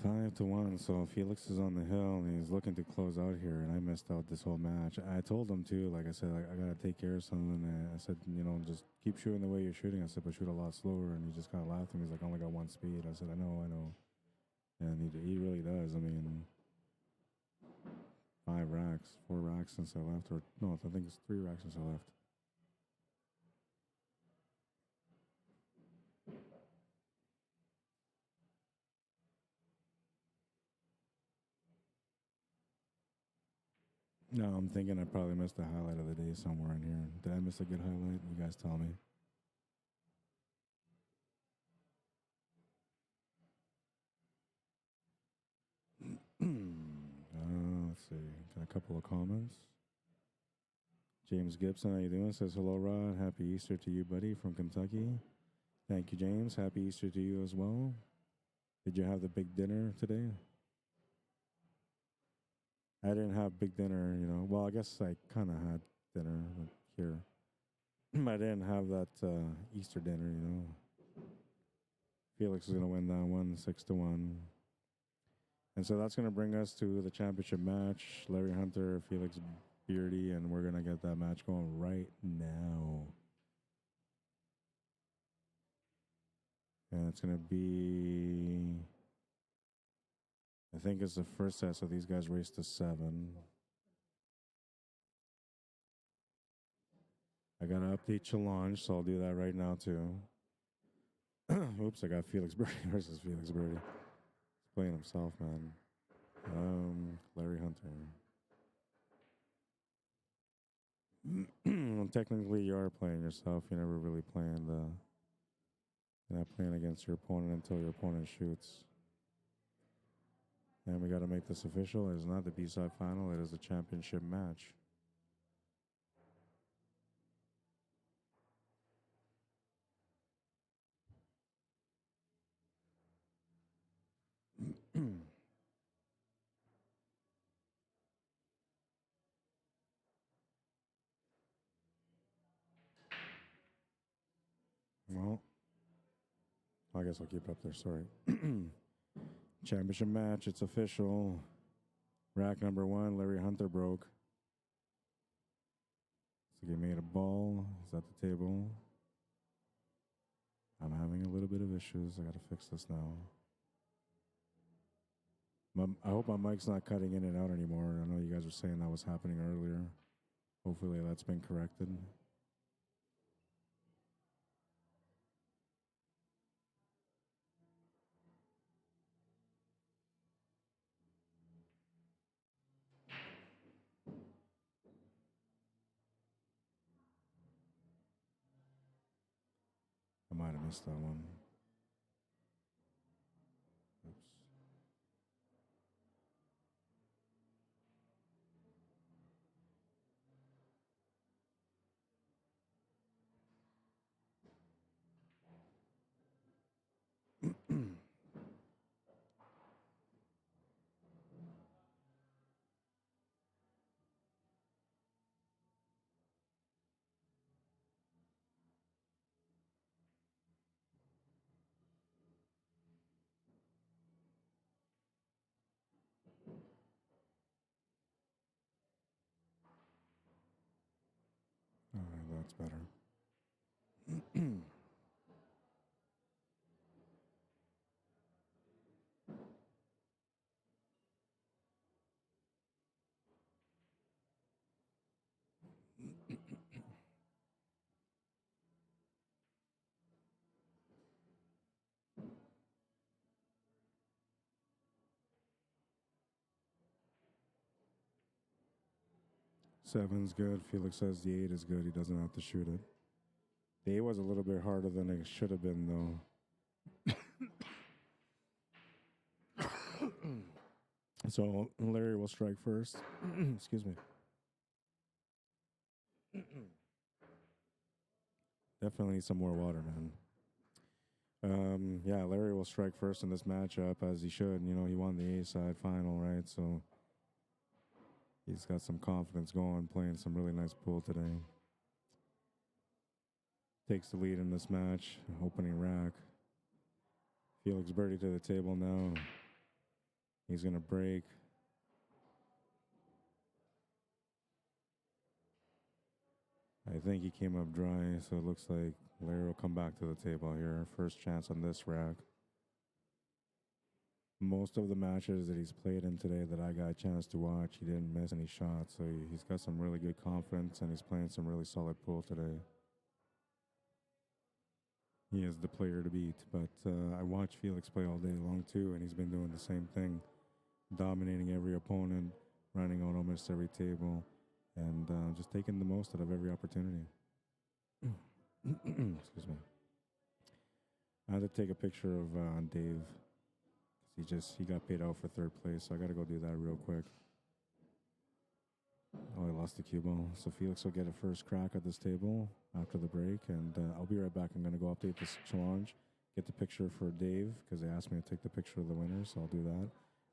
5-1. So Felix is on the hill and he's looking to close out here, and I missed out this whole match. I told him too, like I said, I gotta take care of something. And I said, just keep shooting the way you're shooting. I said, but shoot a lot slower. And he just kind of laughed at me. He's like, I only got one speed. I said, I know. And he really does. I mean, 4 racks since I left, or no, I think it's 3 racks since I left. No, I'm thinking I probably missed a highlight of the day somewhere in here. Did I miss a good highlight? You guys tell me. Let's see. Got a couple of comments. James Gibson, how you doing? Says, hello, Rod. Happy Easter to you, buddy, from Kentucky. Thank you, James. Happy Easter to you as well. Did you have the big dinner today? I didn't have big dinner, Well, I guess I kind of had dinner here. I didn't have that Easter dinner, Felix is going to win that one, 6-1. And so that's going to bring us to the championship match. Larry Hunter, Felix Beardy, and we're going to get that match going right now. And it's going to be, I think it's the first set, so these guys race to 7. I got to update challenge, so I'll do that right now too. Oops, I got Felix Beardy versus Felix Beardy. He's playing himself, man. Larry Hunter. Well, technically, you are playing yourself. You're never really playing you're not playing against your opponent until your opponent shoots. And we got to make this official. It is not the B-side final. It is a championship match. Well, I guess I'll keep up there. Sorry. Championship match. It's official. Rack number 1, Larry Hunter broke. So he made a ball. He's at the table. I'm having a little bit of issues. I got to fix this now. I hope my mic's not cutting in and out anymore. I know you guys were saying that was happening earlier. Hopefully that's been corrected. I might have missed that one. Oops. All right, that's better. 7's good. Felix says the 8 is good. He doesn't have to shoot it. The 8 was a little bit harder than it should have been, though. So Larry will strike first. Excuse me. Definitely some more water, man. Yeah, Larry will strike first in this matchup, as he should. You know, he won the A-side final, right? So he's got some confidence going, playing some really nice pool today. Takes the lead in this match, opening rack. Felix birdie to the table now. He's going to break. I think he came up dry, so it looks like Larry will come back to the table here. First chance on this rack. Most of the matches that he's played in today that I got a chance to watch, he didn't miss any shots, so he's got some really good confidence, and he's playing some really solid pool today. He is the player to beat, but I watched Felix play all day long too, and he's been doing the same thing, dominating every opponent, running on almost every table, and just taking the most out of every opportunity. Excuse me. I had to take a picture of Dave. He got paid out for third place, so I got to go do that real quick. Oh, I lost the cue ball. So Felix will get a first crack at this table after the break, and I'll be right back. I'm going to go update this challenge, get the picture for Dave, because they asked me to take the picture of the winner, so I'll do that.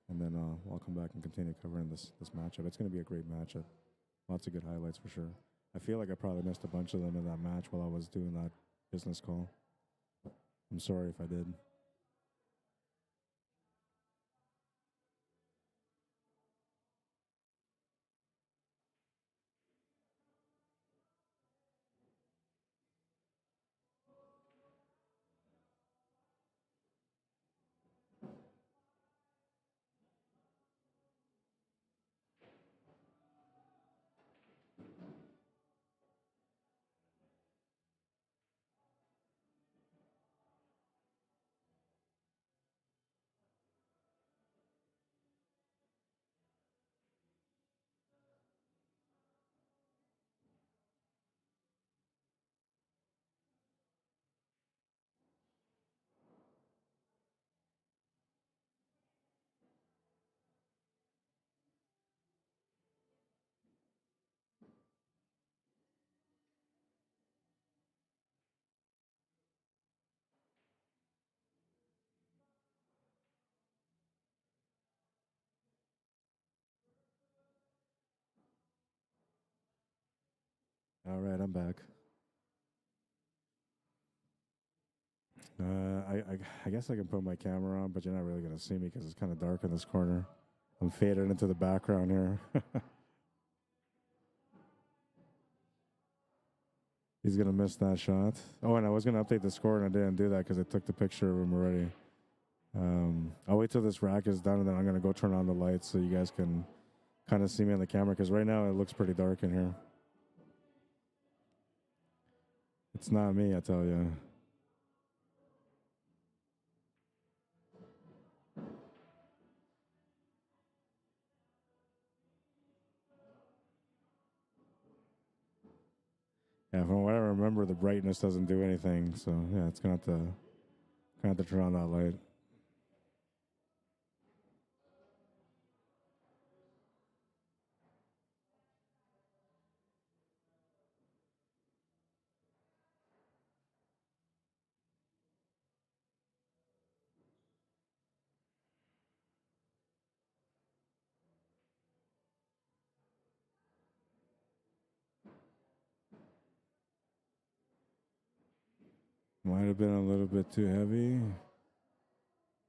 And then I'll come back and continue covering this matchup. It's going to be a great matchup. Lots of good highlights for sure. I feel like I probably missed a bunch of them in that match while I was doing that business call. I'm sorry if I did. All right, I'm back. I guess I can put my camera on, but you're not really going to see me because it's kind of dark in this corner. I'm faded into the background here. He's going to miss that shot. Oh, and I was going to update the score, and I didn't do that because I took the picture of him already. I'll wait till this rack is done, and then I'm going to go turn on the lights so you guys can kind of see me on the camera, because right now it looks pretty dark in here. It's not me, I tell you. Yeah, from what I remember, the brightness doesn't do anything, so yeah, it's gonna have to turn on that light. Might have been a little bit too heavy.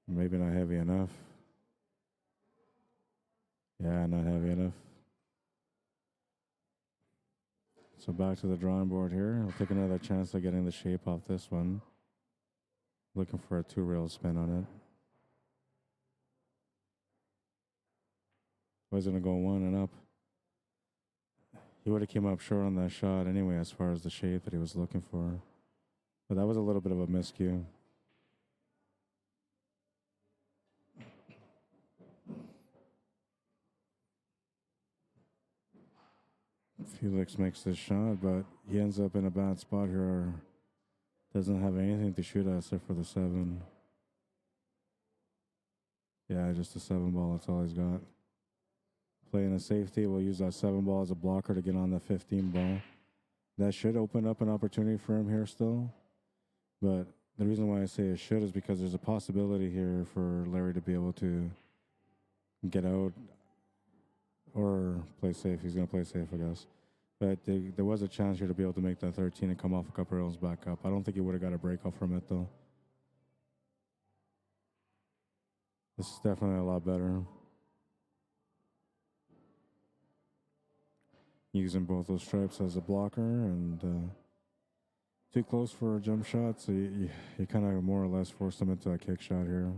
Maybe not heavy enough. Yeah, not heavy enough. So back to the drawing board here. I'll take another chance at getting the shape off this one. Looking for a 2-rail spin on it. Was gonna go 1 and up. He would have came up short on that shot anyway, as far as the shape that he was looking for. But that was a little bit of a miscue. Felix makes this shot, but he ends up in a bad spot here. Doesn't have anything to shoot at except for the 7. Yeah, just a 7 ball. That's all he's got. Playing a safety, we'll use that 7 ball as a blocker to get on the 15 ball. That should open up an opportunity for him here still. But the reason why I say it should is because there's a possibility here for Larry to be able to get out or play safe. He's going to play safe, I guess. But there was a chance here to be able to make that 13 and come off a couple rails back up. I don't think he would have got a break off from it, though. This is definitely a lot better. Using both those stripes as a blocker and too close for a jump shot, so you kind of more or less forced him into a kick shot here.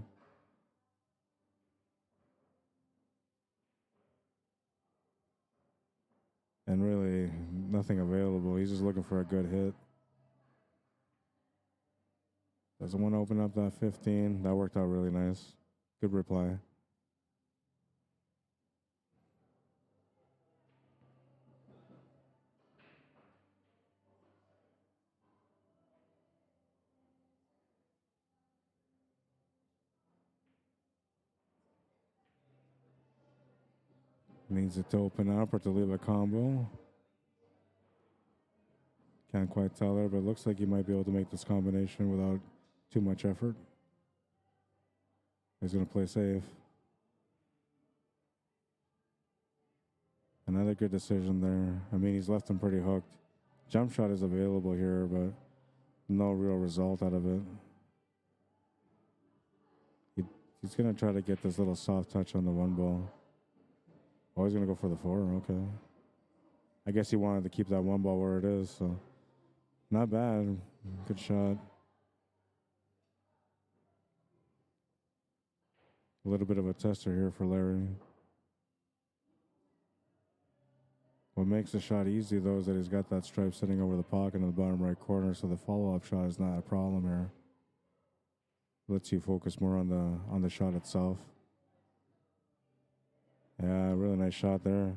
And really, nothing available. He's just looking for a good hit. Doesn't want to open up that 15. That worked out really nice. Good reply. Needs it to open up or to leave a combo. Can't quite tell there, but it looks like he might be able to make this combination without too much effort. He's going to play safe. Another good decision there. I mean, he's left him pretty hooked. Jump shot is available here, but no real result out of it. He's going to try to get this little soft touch on the 1 ball. Oh, he's going to go for the 4. Okay. I guess he wanted to keep that 1 ball where it is, so not bad. Good shot. A little bit of a tester here for Larry. What makes the shot easy, though, is that he's got that stripe sitting over the pocket in the bottom right corner, so the follow-up shot is not a problem here. Lets you focus more on the shot itself. Yeah, really nice shot there.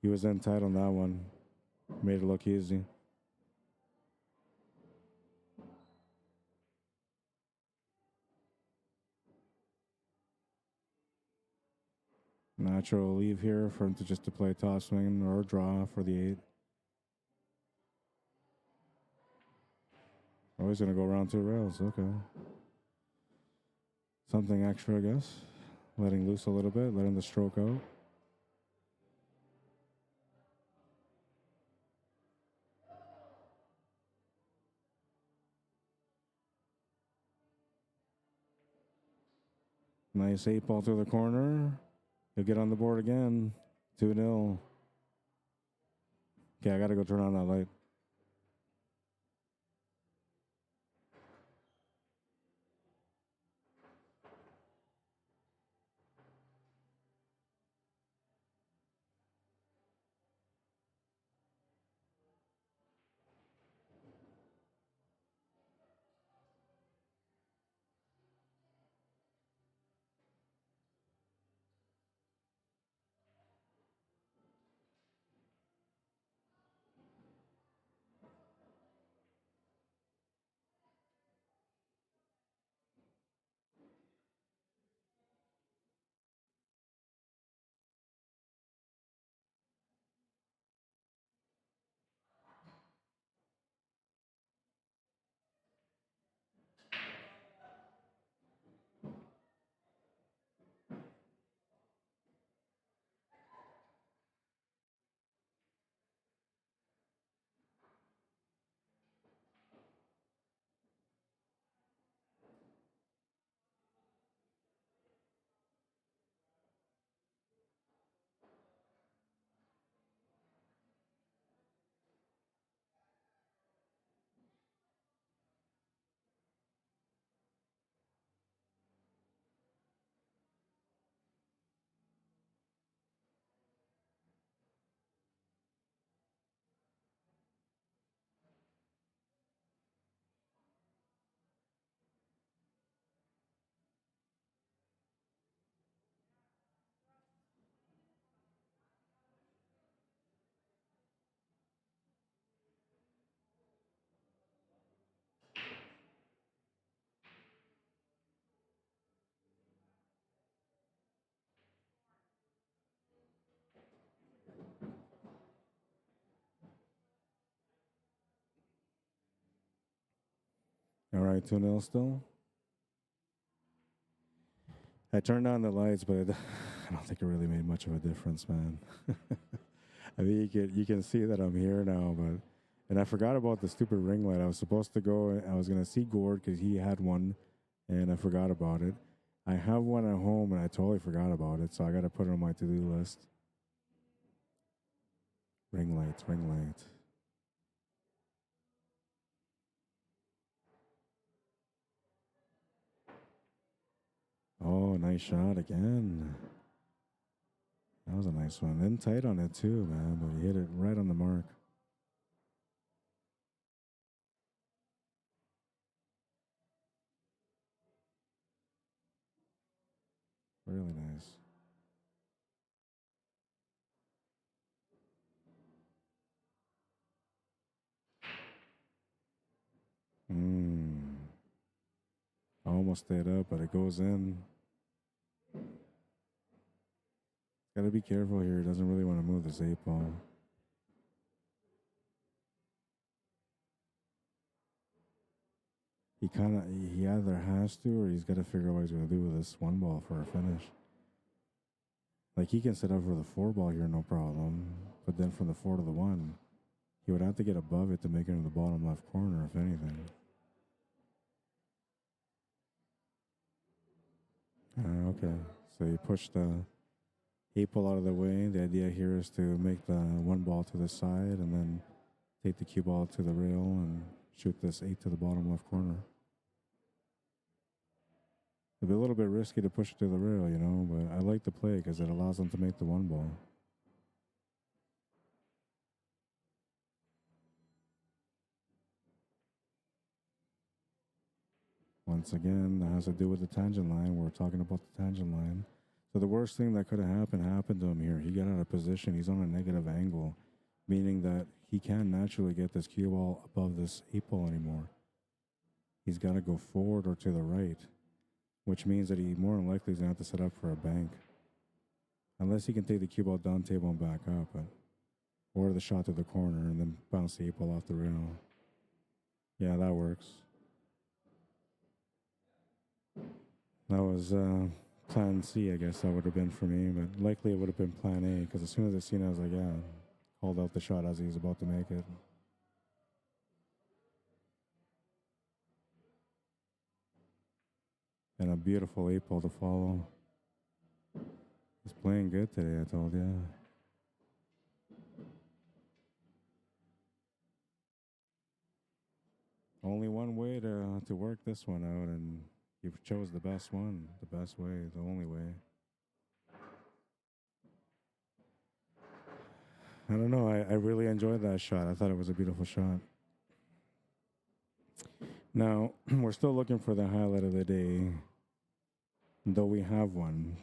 He was in tight on that one. Made it look easy. Natural leave here for him to just to play toss swing or draw for the 8. Oh, he's going to go around 2 rails. Okay. Something extra, I guess. Letting loose a little bit, letting the stroke out. Nice 8 ball through the corner. He'll get on the board again. 2-0. Okay, I got to go turn on that light. All right, 2-0 still. I turned on the lights, but I don't think it really made much of a difference, man. I mean, you can see that I'm here now, but and I forgot about the stupid ring light. I was supposed to go. I was gonna see Gord because he had one, and I forgot about it. I have one at home, and I totally forgot about it, so I got to put it on my to-do list. Ring light, ring light. Oh, nice shot again. That was a nice one. In tight on it too, man, but he hit it right on the mark. Really nice. I almost stayed up, but it goes in. Gotta be careful here. He doesn't really want to move this 8-ball. He either has to or he's got to figure out what he's going to do with this 1-ball for a finish. Like, he can set up for the 4-ball here, no problem. But then from the 4 to the 1, he would have to get above it to make it in the bottom left corner, if anything. Okay, so you push the 8-ball out of the way. The idea here is to make the 1-ball to the side and then take the cue ball to the rail and shoot this 8 to the bottom left corner. It'd be a little bit risky to push it to the rail, you know, but I like the play because it allows them to make the 1-ball. Once again, that has to do with the tangent line. We're talking about the tangent line. So the worst thing that could have happened to him here. He got out of position. He's on a negative angle, meaning that he can't naturally get this cue ball above this 8-ball anymore. He's got to go forward or to the right, which means that he more than likely is going to have to set up for a bank. Unless he can take the cue ball down table and back up, or the shot to the corner and then bounce the 8-ball off the rail. Yeah, that works. That was plan C, I guess that would have been for me, but likely it would have been plan A, because as soon as I seen it, I was like, yeah, called out the shot as he was about to make it. And a beautiful 8-ball to follow. He's playing good today, I told you. Only one way to work this one out, and you chose the best one, the best way, the only way. I don't know. I really enjoyed that shot. I thought it was a beautiful shot. Now, we're still looking for the highlight of the day, though we have one.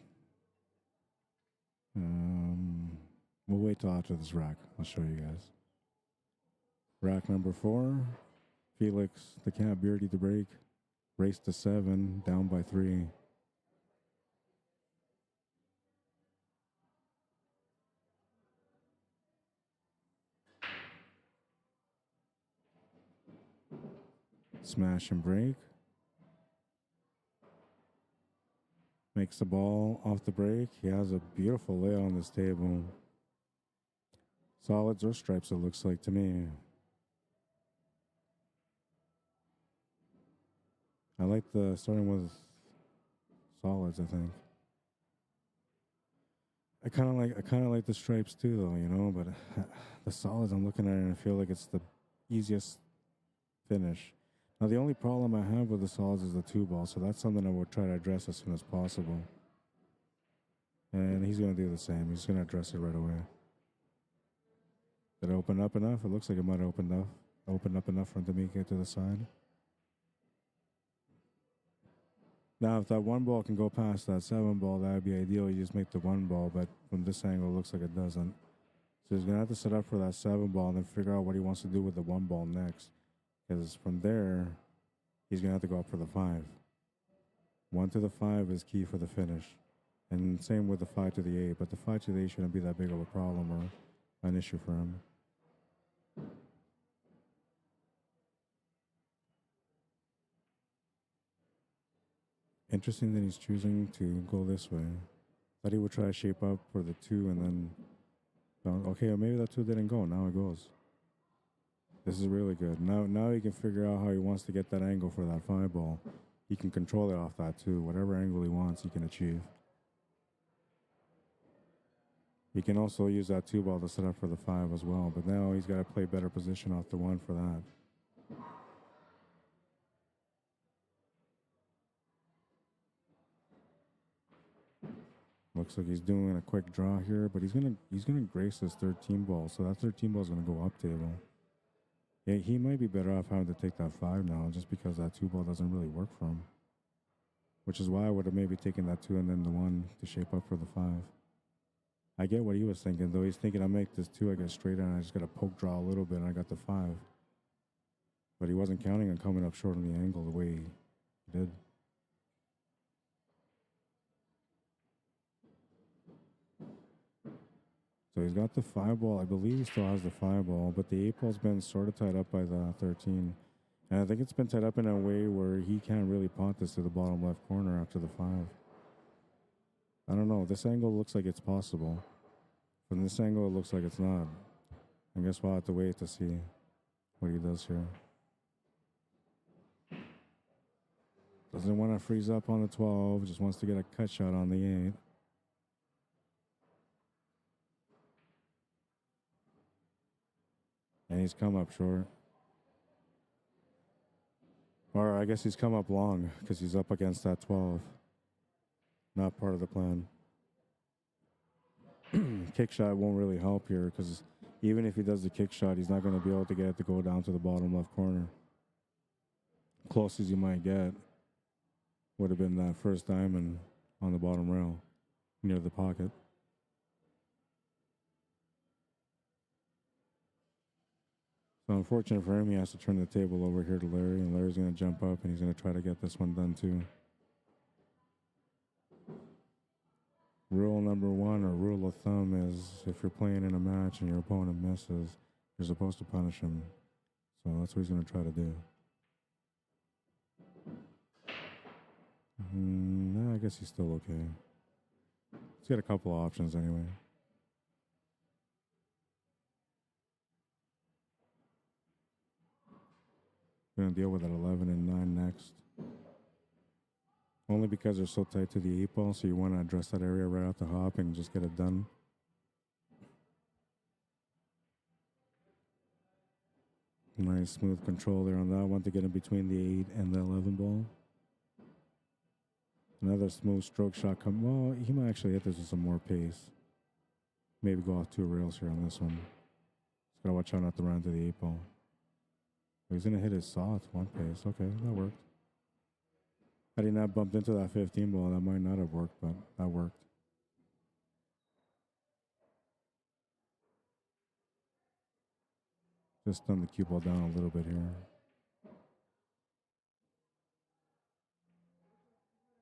We'll wait till after this rack. I'll show you guys. Rack number 4, FELIX, the cat, BEARDY to break. Race to 7, down by 3. Smash and break. Makes the ball off the break. He has a beautiful layout on this table. Solids or stripes, it looks like to me. I like the starting with solids, I think. I kind of like the stripes too, though, you know. But the solids, I'm looking at it and I feel like it's the easiest finish. Now, the only problem I have with the solids is the 2-ball, so that's something I would try to address as soon as possible. And he's going to do the same. He's going to address it right away. Did it open up enough? It looks like it might have opened up enough for him to make it to the side. Now, if that 1-ball can go past that 7-ball, that would be ideal. You just make the 1-ball, but from this angle, it looks like it doesn't. So he's going to have to set up for that 7-ball and then figure out what he wants to do with the 1-ball next. Because from there, he's going to have to go up for the 5. 1 to the 5 is key for the finish. And same with the 5 to the 8. But the 5 to the 8 shouldn't be that big of a problem or an issue for him. Interesting that he's choosing to go this way. Thought he would try to shape up for the 2 and then... Okay, well, maybe that 2 didn't go. Now it goes. This is really good. Now he can figure out how he wants to get that angle for that 5 ball. He can control it off that 2. Whatever angle he wants, he can achieve. He can also use that 2 ball to set up for the 5 as well. But now he's got to play better position off the 1 for that. Looks like he's doing a quick draw here, but he's gonna grace his 13 ball, so that 13 ball is gonna go up table. Yeah, he might be better off having to take that 5 now, just because that 2 ball doesn't really work for him. Which is why I would have maybe taken that 2 and then the 1 to shape up for the 5. I get what he was thinking, though. He's thinking, I make this 2, I get straight on, I just gotta poke draw a little bit, and I got the 5. But he wasn't counting on coming up short on the angle the way he did. So he's got the 5 ball. I believe he still has the 5 ball, but the 8 ball's been sort of tied up by the 13. And I think it's been tied up in a way where he can't really pot this to the bottom left corner after the 5. I don't know. This angle looks like it's possible. From this angle, it looks like it's not. I guess we'll have to wait to see what he does here. Doesn't want to freeze up on the 12. Just wants to get a cut shot on the 8. And he's come up short. Or I guess he's come up long because he's up against that 12. Not part of the plan. Kick shot won't really help here because even if he does the kick shot, he's not going to be able to get it to go down to the bottom left corner. Close as you might get would have been that first diamond on the bottom rail near the pocket. So unfortunate for him, he has to turn the table over here to Larry, and Larry's going to jump up, and he's going to try to get this one done too. Rule number 1, or rule of thumb, is if you're playing in a match and your opponent misses, you're supposed to punish him. So that's what he's going to try to do. I guess he's still okay. He's got a couple of options anyway. Going to deal with an 11 and 9 next. Only because they're so tight to the 8 ball, so you want to address that area right off the hop and just get it done. Nice smooth control there on that one to get in between the 8 and the 11 ball. Another smooth stroke shot come. Well, he might actually hit this with some more pace. Maybe go off 2 rails here on this one. Just gotta watch out not to run into the 8 ball. He's gonna hit his saw at 1 pace. Okay, that worked. Had he not bumped into that 15 ball, that might not have worked, but that worked. Just dumb the cue ball down a little bit here.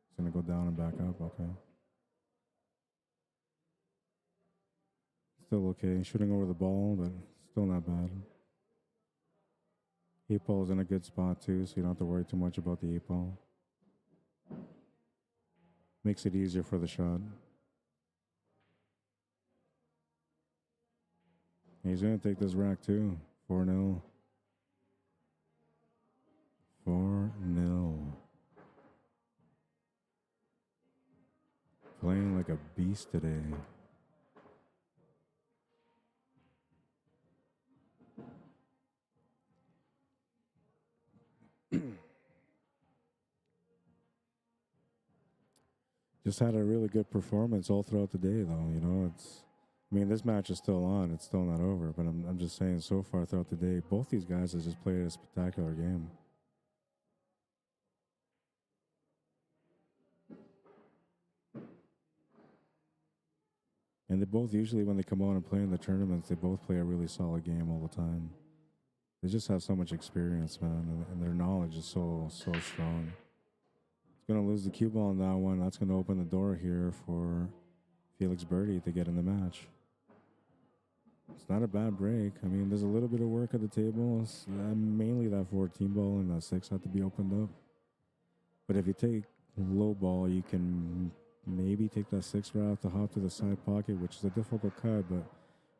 It's gonna go down and back up. Okay. Still okay. Shooting over the ball, but still not bad. 8 ball is in a good spot too, so you don't have to worry too much about the 8 ball. Makes it easier for the shot. He's going to take this rack too. 4-0. 4-0. Playing like a beast today. Just had a really good performance all throughout the day, though. You know, I mean, this match is still on. It's still not over. But I'm just saying, so far throughout the day, both these guys have just played a spectacular game. And they both, usually when they come on and play in the tournaments, they both play a really solid game all the time. They just have so much experience, man, and their knowledge is so strong. Going to lose the cue ball on that one. That's going to open the door here for FELIX BEARDY to get in the match. It's not a bad break. I mean, there's a little bit of work at the table. Mainly that 14 ball and that 6 have to be opened up. But if you take low ball, you can maybe take that 6 route to hop to the side pocket, which is a difficult cut, but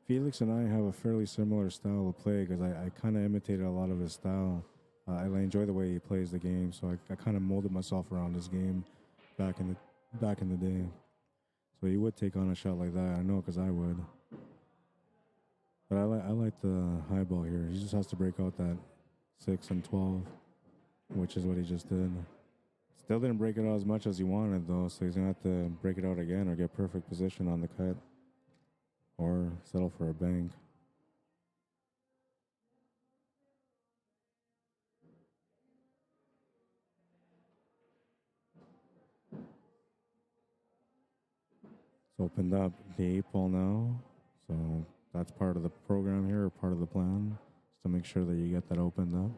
Felix and I have a fairly similar style of play because I kind of imitated a lot of his style. I enjoy the way he plays the game, so I kind of molded myself around his game back in the day. So he would take on a shot like that. I know because I would. But I like the high ball here. He just has to break out that 6 and 12, which is what he just did. Still didn't break it out as much as he wanted, though, so he's going to have to break it out again or get perfect position on the cut or settle for a bank. It's opened up the 8 ball now, so that's part of the program here, or part of the plan, is to make sure that you get that opened up.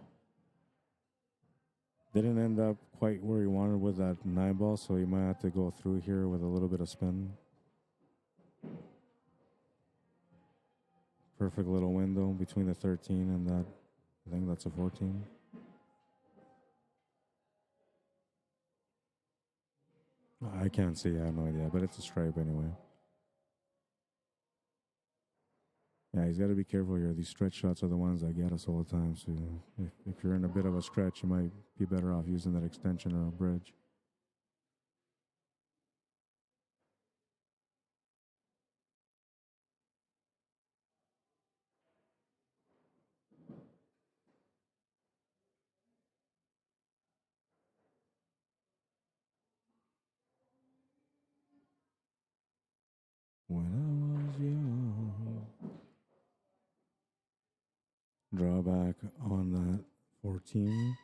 Didn't end up quite where he wanted with that 9 ball, so he might have to go through here with a little bit of spin. Perfect little window between the 13 and that, I think that's a 14. I can't see, I have no idea, but it's a stripe anyway. Yeah, he's got to be careful here. These stretch shots are the ones that get us all the time. So if you're in a bit of a stretch, you might be better off using that extension or a bridge. When I was young. Drawback on that 14.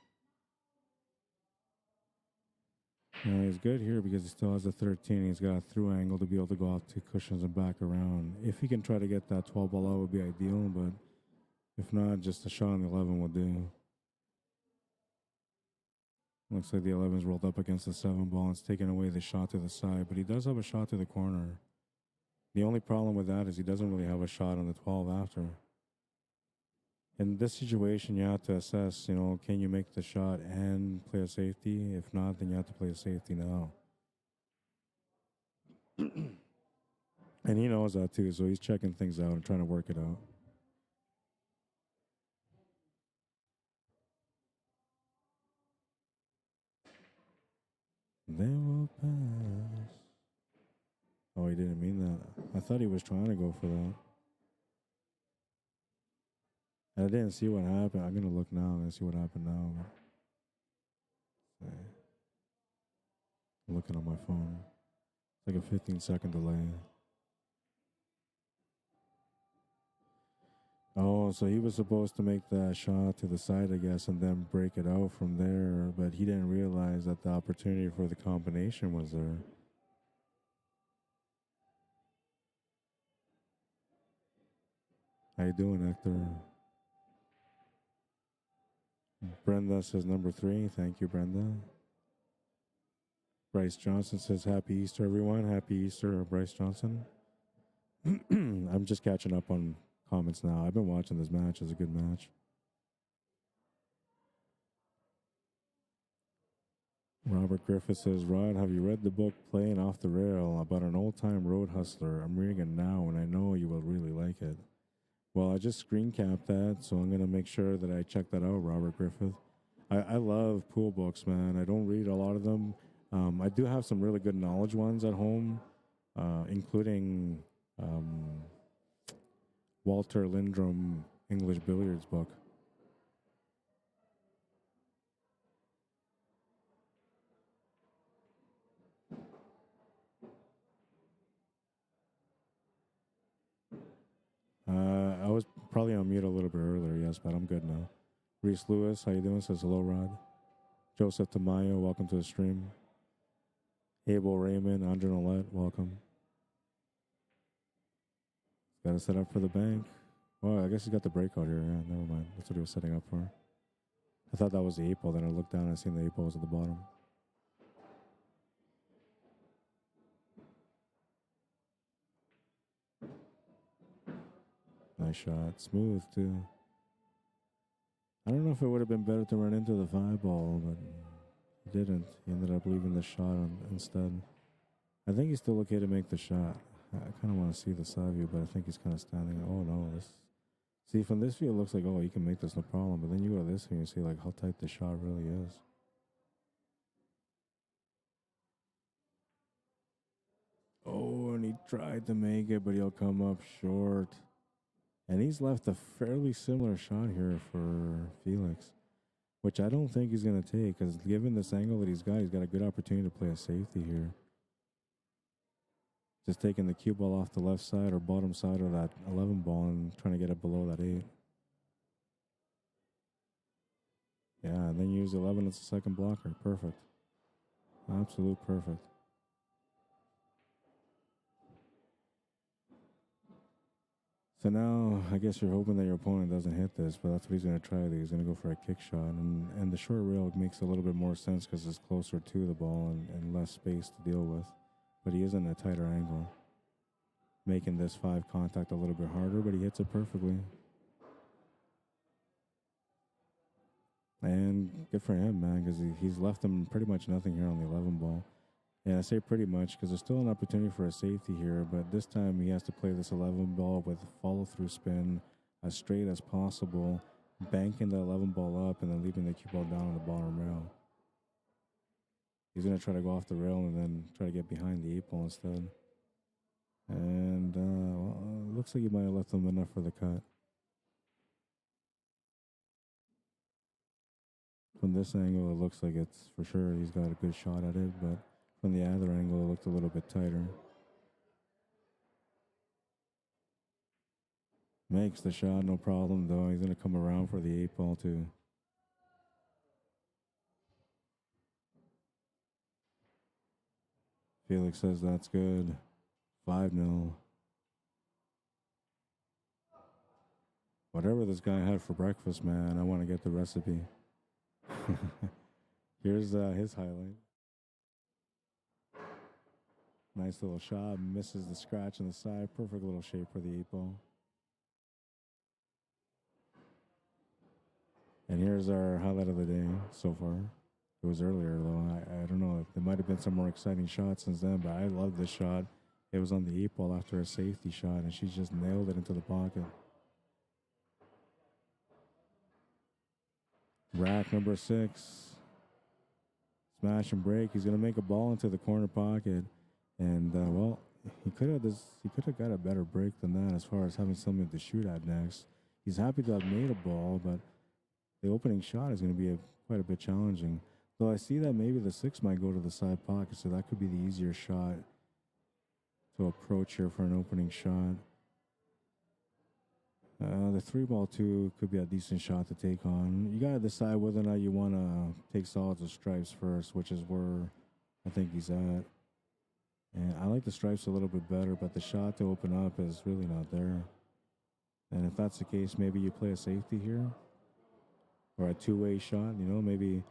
Now he's good here because he still has a 13. He's got a through angle to be able to go off 2 cushions and back around. If he can try to get that 12 ball out, would be ideal, but if not, just a shot on the 11 will do. Looks like the 11's rolled up against the 7 ball and it's taking away the shot to the side, but he does have a shot to the corner. The only problem with that is he doesn't really have a shot on the 12 after. In this situation, you have to assess, can you make the shot and play a safety? If not, then you have to play a safety now. And he knows that too, so he's checking things out and trying to work it out. They will pass. Oh, he didn't mean that. I thought he was trying to go for that. I didn't see what happened. I'm going to look now. I'm going to see what happened now. I'm looking on my phone. It's like a 15-second delay. Oh, so he was supposed to make that shot to the side, I guess, and then break it out from there, but he didn't realize that the opportunity for the combination was there. How you doing, Hector? Brenda says number 3. Thank you, Brenda. Bryce Johnson says happy Easter, everyone. Happy Easter, Bryce Johnson. I'm just catching up on comments now. I've been watching this match. It's a good match. Robert Griffith says, Rod, have you read the book Playing Off the Rail about an old-time road hustler? I'm reading it now, and I know you will really like it. Well, I just screen capped that, so I'm going to make sure that I check that out, Robert Griffith. I love pool books, man. I don't read a lot of them. I do have some really good knowledge ones at home, including Walter Lindrum English Billiards book. I was probably on mute a little bit earlier, yes, but I'm good now. Reese Lewis, how you doing? Says hello, Rod. Joseph Tamayo, welcome to the stream. Abel Raymond, Andre Nolette, welcome. Got to set up for the bank. Well, I guess he got the breakout here. Yeah, never mind. That's what he was setting up for. I thought that was the 8 ball. Then I looked down and I seen the 8 ball was at the bottom. Nice shot. Smooth, too. I don't know if it would have been better to run into the 5 ball, but He didn't. He ended up leaving the shot instead. I think he's still okay to make the shot. I kind of want to see the side view, but I think he's kind of standing. Oh no, this. See, from this view, it looks like, oh, you can make this no problem. But then you go to this view and see like how tight the shot really is. Oh, and he tried to make it, but he'll come up short. And he's left a fairly similar shot here for Felix, which I don't think he's going to take, because given this angle that he's got a good opportunity to play a safety here. Just taking the cue ball off the left side or bottom side of that 11 ball and trying to get it below that 8. Yeah, and then use 11 as a second blocker. Perfect. Absolute perfect. So now, I guess you're hoping that your opponent doesn't hit this, but that's what he's going to try. He's going to go for a kick shot. And the short rail makes a little bit more sense because it's closer to the ball and less space to deal with. But he is in a tighter angle, making this 5 contact a little bit harder, but he hits it perfectly. And good for him, man, because he's left him pretty much nothing here on the 11 ball. And I say pretty much because there's still an opportunity for a safety here, but this time he has to play this 11 ball with follow-through spin as straight as possible, banking the 11 ball up and then leaving the cue ball down on the bottom rail. He's going to try to go off the rail and then try to get behind the 8 ball instead. And well, looks like he might have left him enough for the cut. From this angle, it looks like it's for sure he's got a good shot at it, but from the other angle, it looked a little bit tighter. Makes the shot, no problem, though. He's going to come around for the 8 ball, too. Felix says that's good. 5-0. Whatever this guy had for breakfast, man, I want to get the recipe. Here's his highlight. Nice little shot. Misses the scratch on the side. Perfect little shape for the 8 ball. And here's our highlight of the day so far. It was earlier, though. I don't know. There might have been some more exciting shots since then, but I love this shot. It was on the 8 ball after a safety shot, and she just nailed it into the pocket. Rack number 6. Smash and break. He's going to make a ball into the corner pocket. And, well, he could have got a better break than that as far as having something to shoot at next. He's happy to have made a ball, but the opening shot is going to be quite a bit challenging. Though I see that maybe the 6 might go to the side pocket, so that could be the easier shot to approach here for an opening shot. The 3 ball, too, could be a decent shot to take on. You got to decide whether or not you want to take solids or stripes first, which is where I think he's at. And I like the stripes a little bit better, but the shot to open up is really not there. And if that's the case, maybe you play a safety here or a 2-way shot, you know, maybe,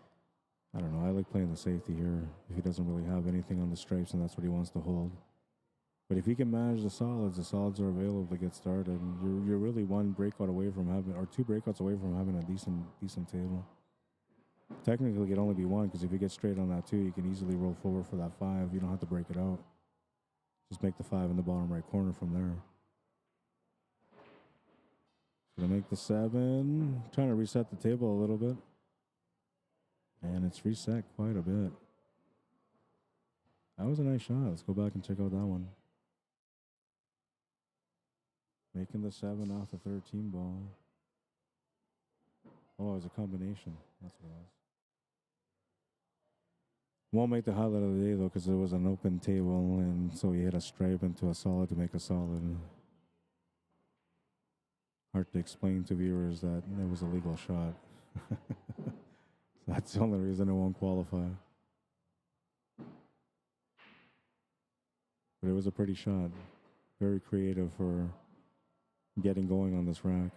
I don't know. I like playing the safety here if he doesn't really have anything on the stripes and that's what he wants to hold. But if he can manage the solids are available to get started. You're really 1 breakout away from having, or 2 breakouts away from having a decent table. Technically, it could only be 1 because if you get straight on that 2, you can easily roll forward for that 5. You don't have to break it out. Just make the 5 in the bottom right corner from there. Gonna make the 7. Trying to reset the table a little bit. And it's reset quite a bit. That was a nice shot. Let's go back and check out that one. Making the 7 off the 13 ball. Oh, it was a combination. That's what it was. Won't make the highlight of the day, though, because it was an open table, and so he hit a stripe into a solid to make a solid. Hard to explain to viewers that it was a legal shot. That's the only reason it won't qualify. But it was a pretty shot. Very creative for getting going on this rack.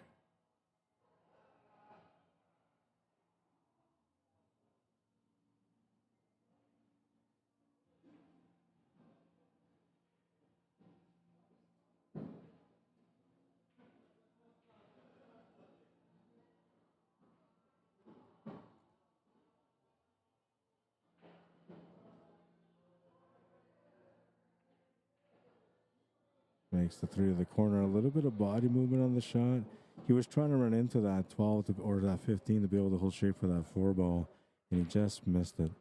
Makes the 3 to the corner. A little bit of body movement on the shot. He was trying to run into that 12 or that 15 to be able to hold shape for that 4 ball, and he just missed it.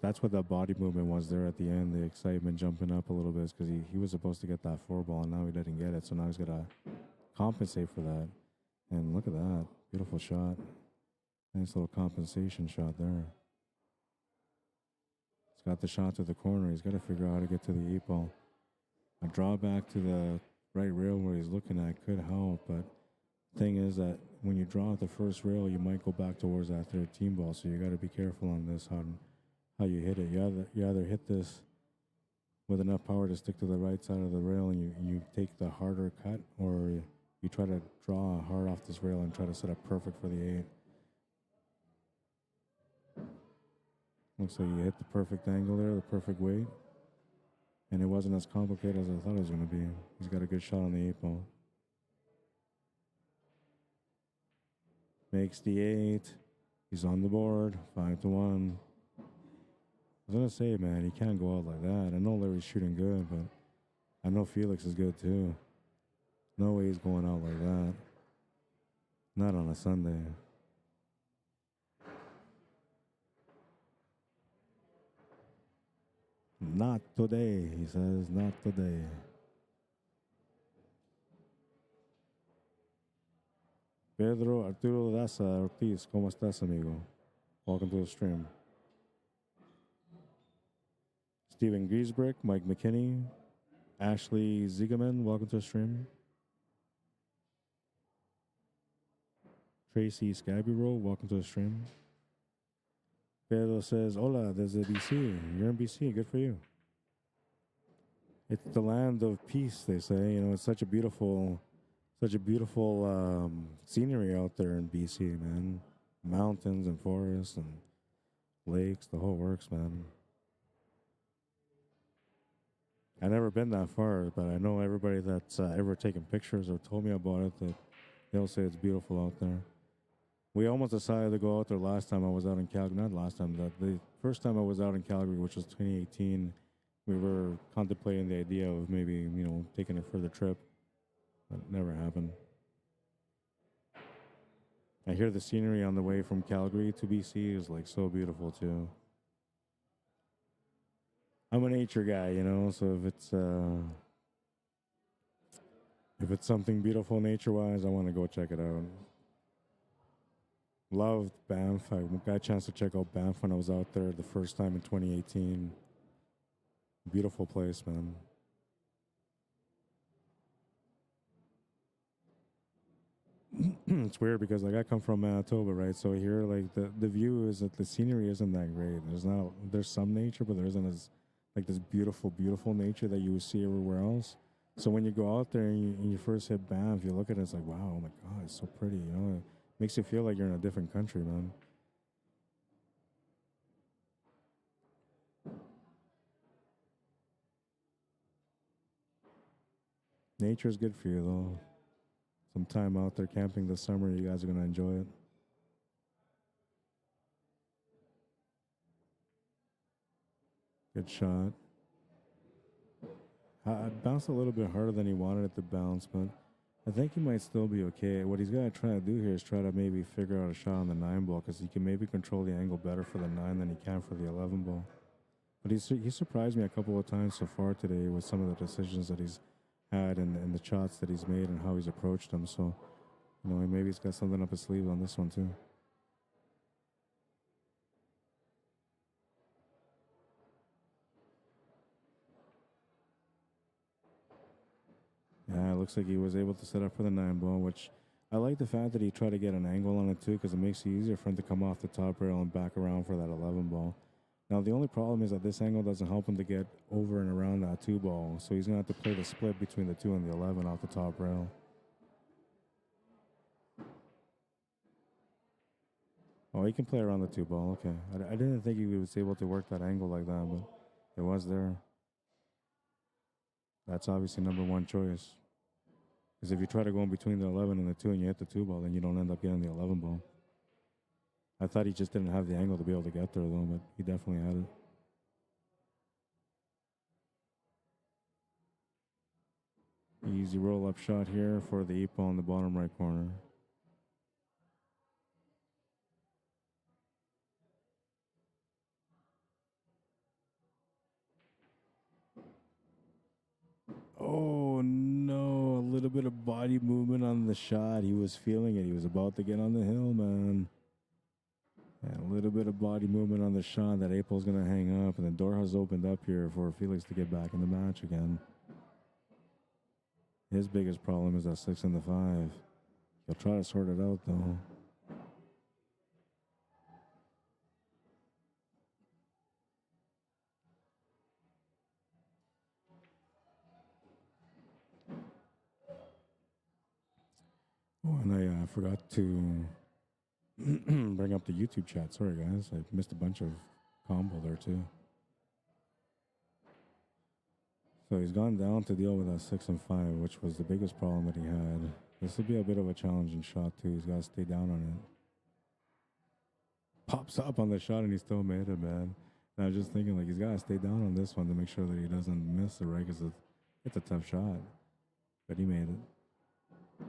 That's what that body movement was there at the end. The excitement jumping up a little bit is because he was supposed to get that 4 ball, and now he didn't get it. So now he's got to compensate for that. And look at that. Beautiful shot. Nice little compensation shot there. He's got the shot to the corner. He's got to figure out how to get to the 8 ball. A drawback to the right rail where he's looking at could help, but the thing is that when you draw at the first rail, you might go back towards that 13 ball, so you got to be careful on this, how you hit it. You either hit this with enough power to stick to the right side of the rail and you take the harder cut, or you try to draw hard off this rail and try to set up perfect for the 8. Looks like you hit the perfect angle there, the perfect weight. And it wasn't as complicated as I thought it was going to be. He's got a good shot on the 8 ball. Makes the 8. He's on the board, 5-1. I was going to say, man, he can't go out like that. I know Larry's shooting good, but I know Felix is good too. No way he's going out like that. Not on a Sunday. Not today, he says, not today. Pedro Arturo Daza Ortiz, ¿cómo estás, amigo? Welcome to the stream. Steven Griesbrick, Mike McKinney, Ashley Ziegeman, welcome to the stream. Tracy Scabiro, welcome to the stream. Pedro says, hola, desde BC. You're in BC, good for you. It's the land of peace, they say. You know, it's such a beautiful scenery out there in BC, man. Mountains and forests and lakes, the whole works, man. I've never been that far, but I know everybody that's ever taken pictures or told me about it, that they'll say it's beautiful out there. We almost decided to go out there last time I was out in Calgary. Not last time, the first time I was out in Calgary, which was 2018, we were contemplating the idea of maybe, you know, taking a further trip. But it never happened. I hear the scenery on the way from Calgary to BC is like so beautiful too. I'm a nature guy, you know, so if it's something beautiful nature-wise, I want to go check it out. Loved Banff. I got a chance to check out Banff when I was out there the first time in 2018. Beautiful place, man. It's weird because like I come from Manitoba, right? So here, like the view is that the scenery isn't that great. There's some nature, but there isn't as like this beautiful nature that you would see everywhere else. So when you go out there and you first hit Banff, you look at it, it's like, wow, oh my God, it's so pretty, you know? It makes you feel like you're in a different country, man. Nature is good for you, though. Some time out there camping this summer, you guys are going to enjoy it. Good shot. I bounced a little bit harder than he wanted it to bounce, but I think he might still be okay. What he's going to try to do here is try to maybe figure out a shot on the 9 ball because he can maybe control the angle better for the 9 than he can for the 11 ball. But he surprised me a couple of times so far today with some of the decisions that he's had and the shots that he's made and how he's approached them. So, you know, maybe he's got something up his sleeve on this one too. Yeah, it looks like he was able to set up for the 9 ball, which I like the fact that he tried to get an angle on it too because it makes it easier for him to come off the top rail and back around for that 11 ball. Now, the only problem is that this angle doesn't help him to get over and around that 2 ball, so he's going to have to play the split between the 2 and the 11 off the top rail. Oh, he can play around the 2 ball, okay. I didn't think he was able to work that angle like that, but it was there. That's obviously number 1 choice. Because if you try to go in between the 11 and the 2 and you hit the 2 ball, then you don't end up getting the 11 ball. I thought he just didn't have the angle to be able to get there, though, but he definitely had it. Easy roll-up shot here for the 8 ball in the bottom right corner. Oh, no. A little bit of body movement on the shot. He was feeling it. He was about to get on the hill, man. And a little bit of body movement on the shot. That 8 ball's going to hang up. And the door has opened up here for Felix to get back in the match again. His biggest problem is that 6 and the 5. He'll try to sort it out, though. Oh, and I forgot to bring up the YouTube chat. Sorry, guys. I missed a bunch of combo there, too. So he's gone down to deal with that 6 and 5, which was the biggest problem that he had. This will be a bit of a challenging shot, too. He's got to stay down on it. Pops up on the shot, and he still made it, man. And I was just thinking, like, he's got to stay down on this one to make sure that he doesn't miss it, right? Because it's a tough shot. But he made it.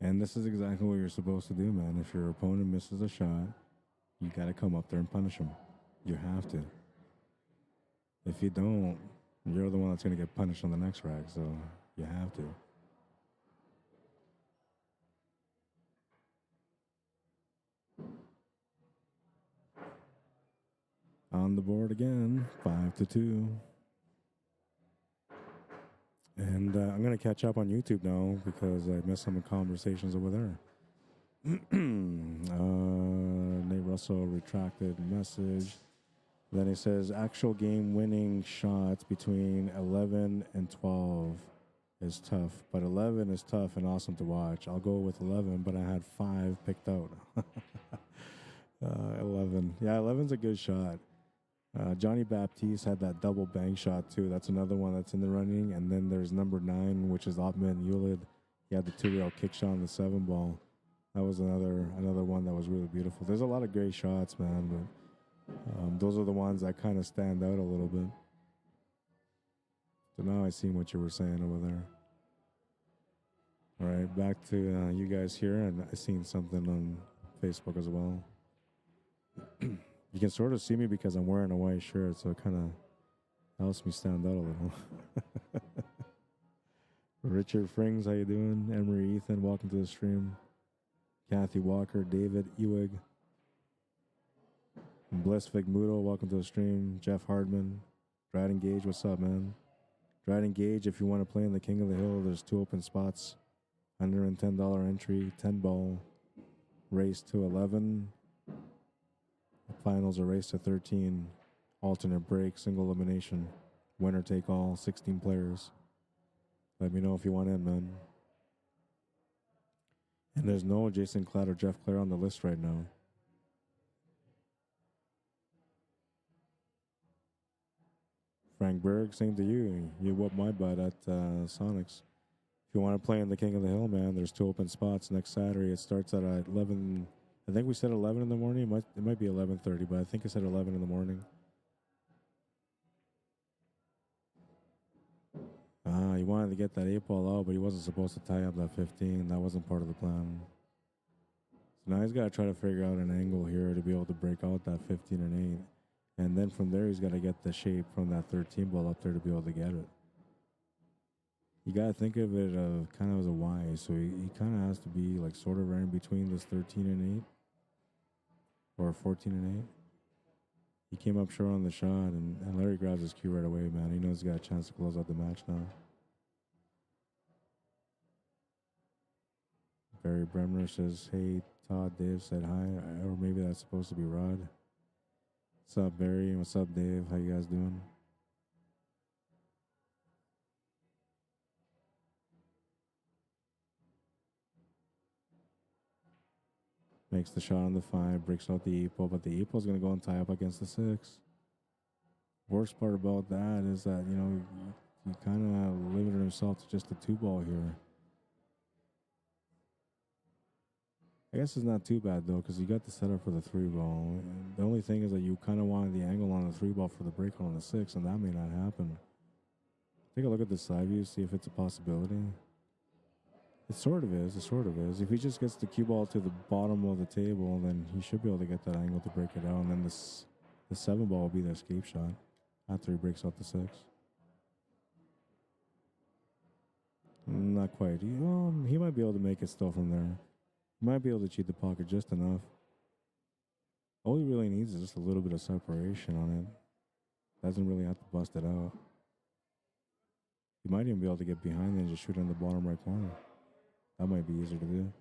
And this is exactly what you're supposed to do, man. If your opponent misses a shot, you got to come up there and punish him. You have to. If you don't, you're the one that's going to get punished on the next rack, so you have to. On the board again, 5-2. And I'm going to catch up on YouTube now because I missed some conversations over there. Nate Russell retracted message. Then he says, actual game winning shots between 11 and 12 is tough. But 11 is tough and awesome to watch. I'll go with 11, but I had 5 picked out. 11. Yeah, 11's a good shot. Johnny Baptiste had that double bang shot too. That's another one that's in the running. And then there's number 9, which is Otman Yulid. He had the 2-rail kick shot on the 7 ball. That was another one that was really beautiful. There's a lot of great shots, man, but those are the ones that kind of stand out a little bit. So now I seen what you were saying over there. All right, back to you guys here, and I seen something on Facebook as well. You can sort of see me because I'm wearing a white shirt, so it kind of helps me stand out a little. Richard Frings, how you doing? Emery Ethan, welcome to the stream. Kathy Walker, David Ewig. Bliss Figmudo, welcome to the stream. Jeff Hardman. Dryden Gage, what's up, man? Dryden Gage, if you want to play in the King of the Hill, there's 2 open spots. $110 entry, 10 ball. Race to 11. Finals are race to 13, alternate break, single elimination, winner take all, 16 players. Let me know if you want in, man. And there's no Jason Klatt or Jeff Clare on the list right now. Frank Berg, same to you. You whooped my butt at Sonics. If you want to play in the King of the Hill, man, there's 2 open spots next Saturday. It starts at 11. I think we said 11 in the morning. It might be 11:30, but I think I said 11 in the morning. He wanted to get that 8 ball out, but he wasn't supposed to tie up that 15. That wasn't part of the plan. So now he's got to try to figure out an angle here to be able to break out that 15 and 8. And then from there, he's got to get the shape from that 13 ball up there to be able to get it. You got to think of it kind of as a Y. So he kind of has to be like sort of right in between this 13 and 8 or 14 and 8. He came up short on the shot, and Larry grabs his cue right away, man. He knows he's got a chance to close out the match now. Barry Bremner says, hey, Todd, Dave said hi. Or maybe that's supposed to be Rod. What's up, Barry? What's up, Dave? How you guys doing? Makes the shot on the 5, breaks out the 8 ball, but the 8 ball is going to go and tie up against the 6. Worst part about that is that, you know, he kind of limited himself to just a 2 ball here. I guess it's not too bad, though, because you got the setup for the 3 ball. And the only thing is that you kind of wanted the angle on the 3 ball for the breakout on the 6, and that may not happen. Take a look at the side view, see if it's a possibility. It sort of is. It sort of is. If he just gets the cue ball to the bottom of the table, then he should be able to get that angle to break it out. And then the 7 ball will be the escape shot after he breaks out the 6. Not quite. He might be able to make it still from there. He might be able to cheat the pocket just enough. All he really needs is just a little bit of separation on it. Doesn't really have to bust it out. He might even be able to get behind it and just shoot in the bottom right corner. That might be easier to do.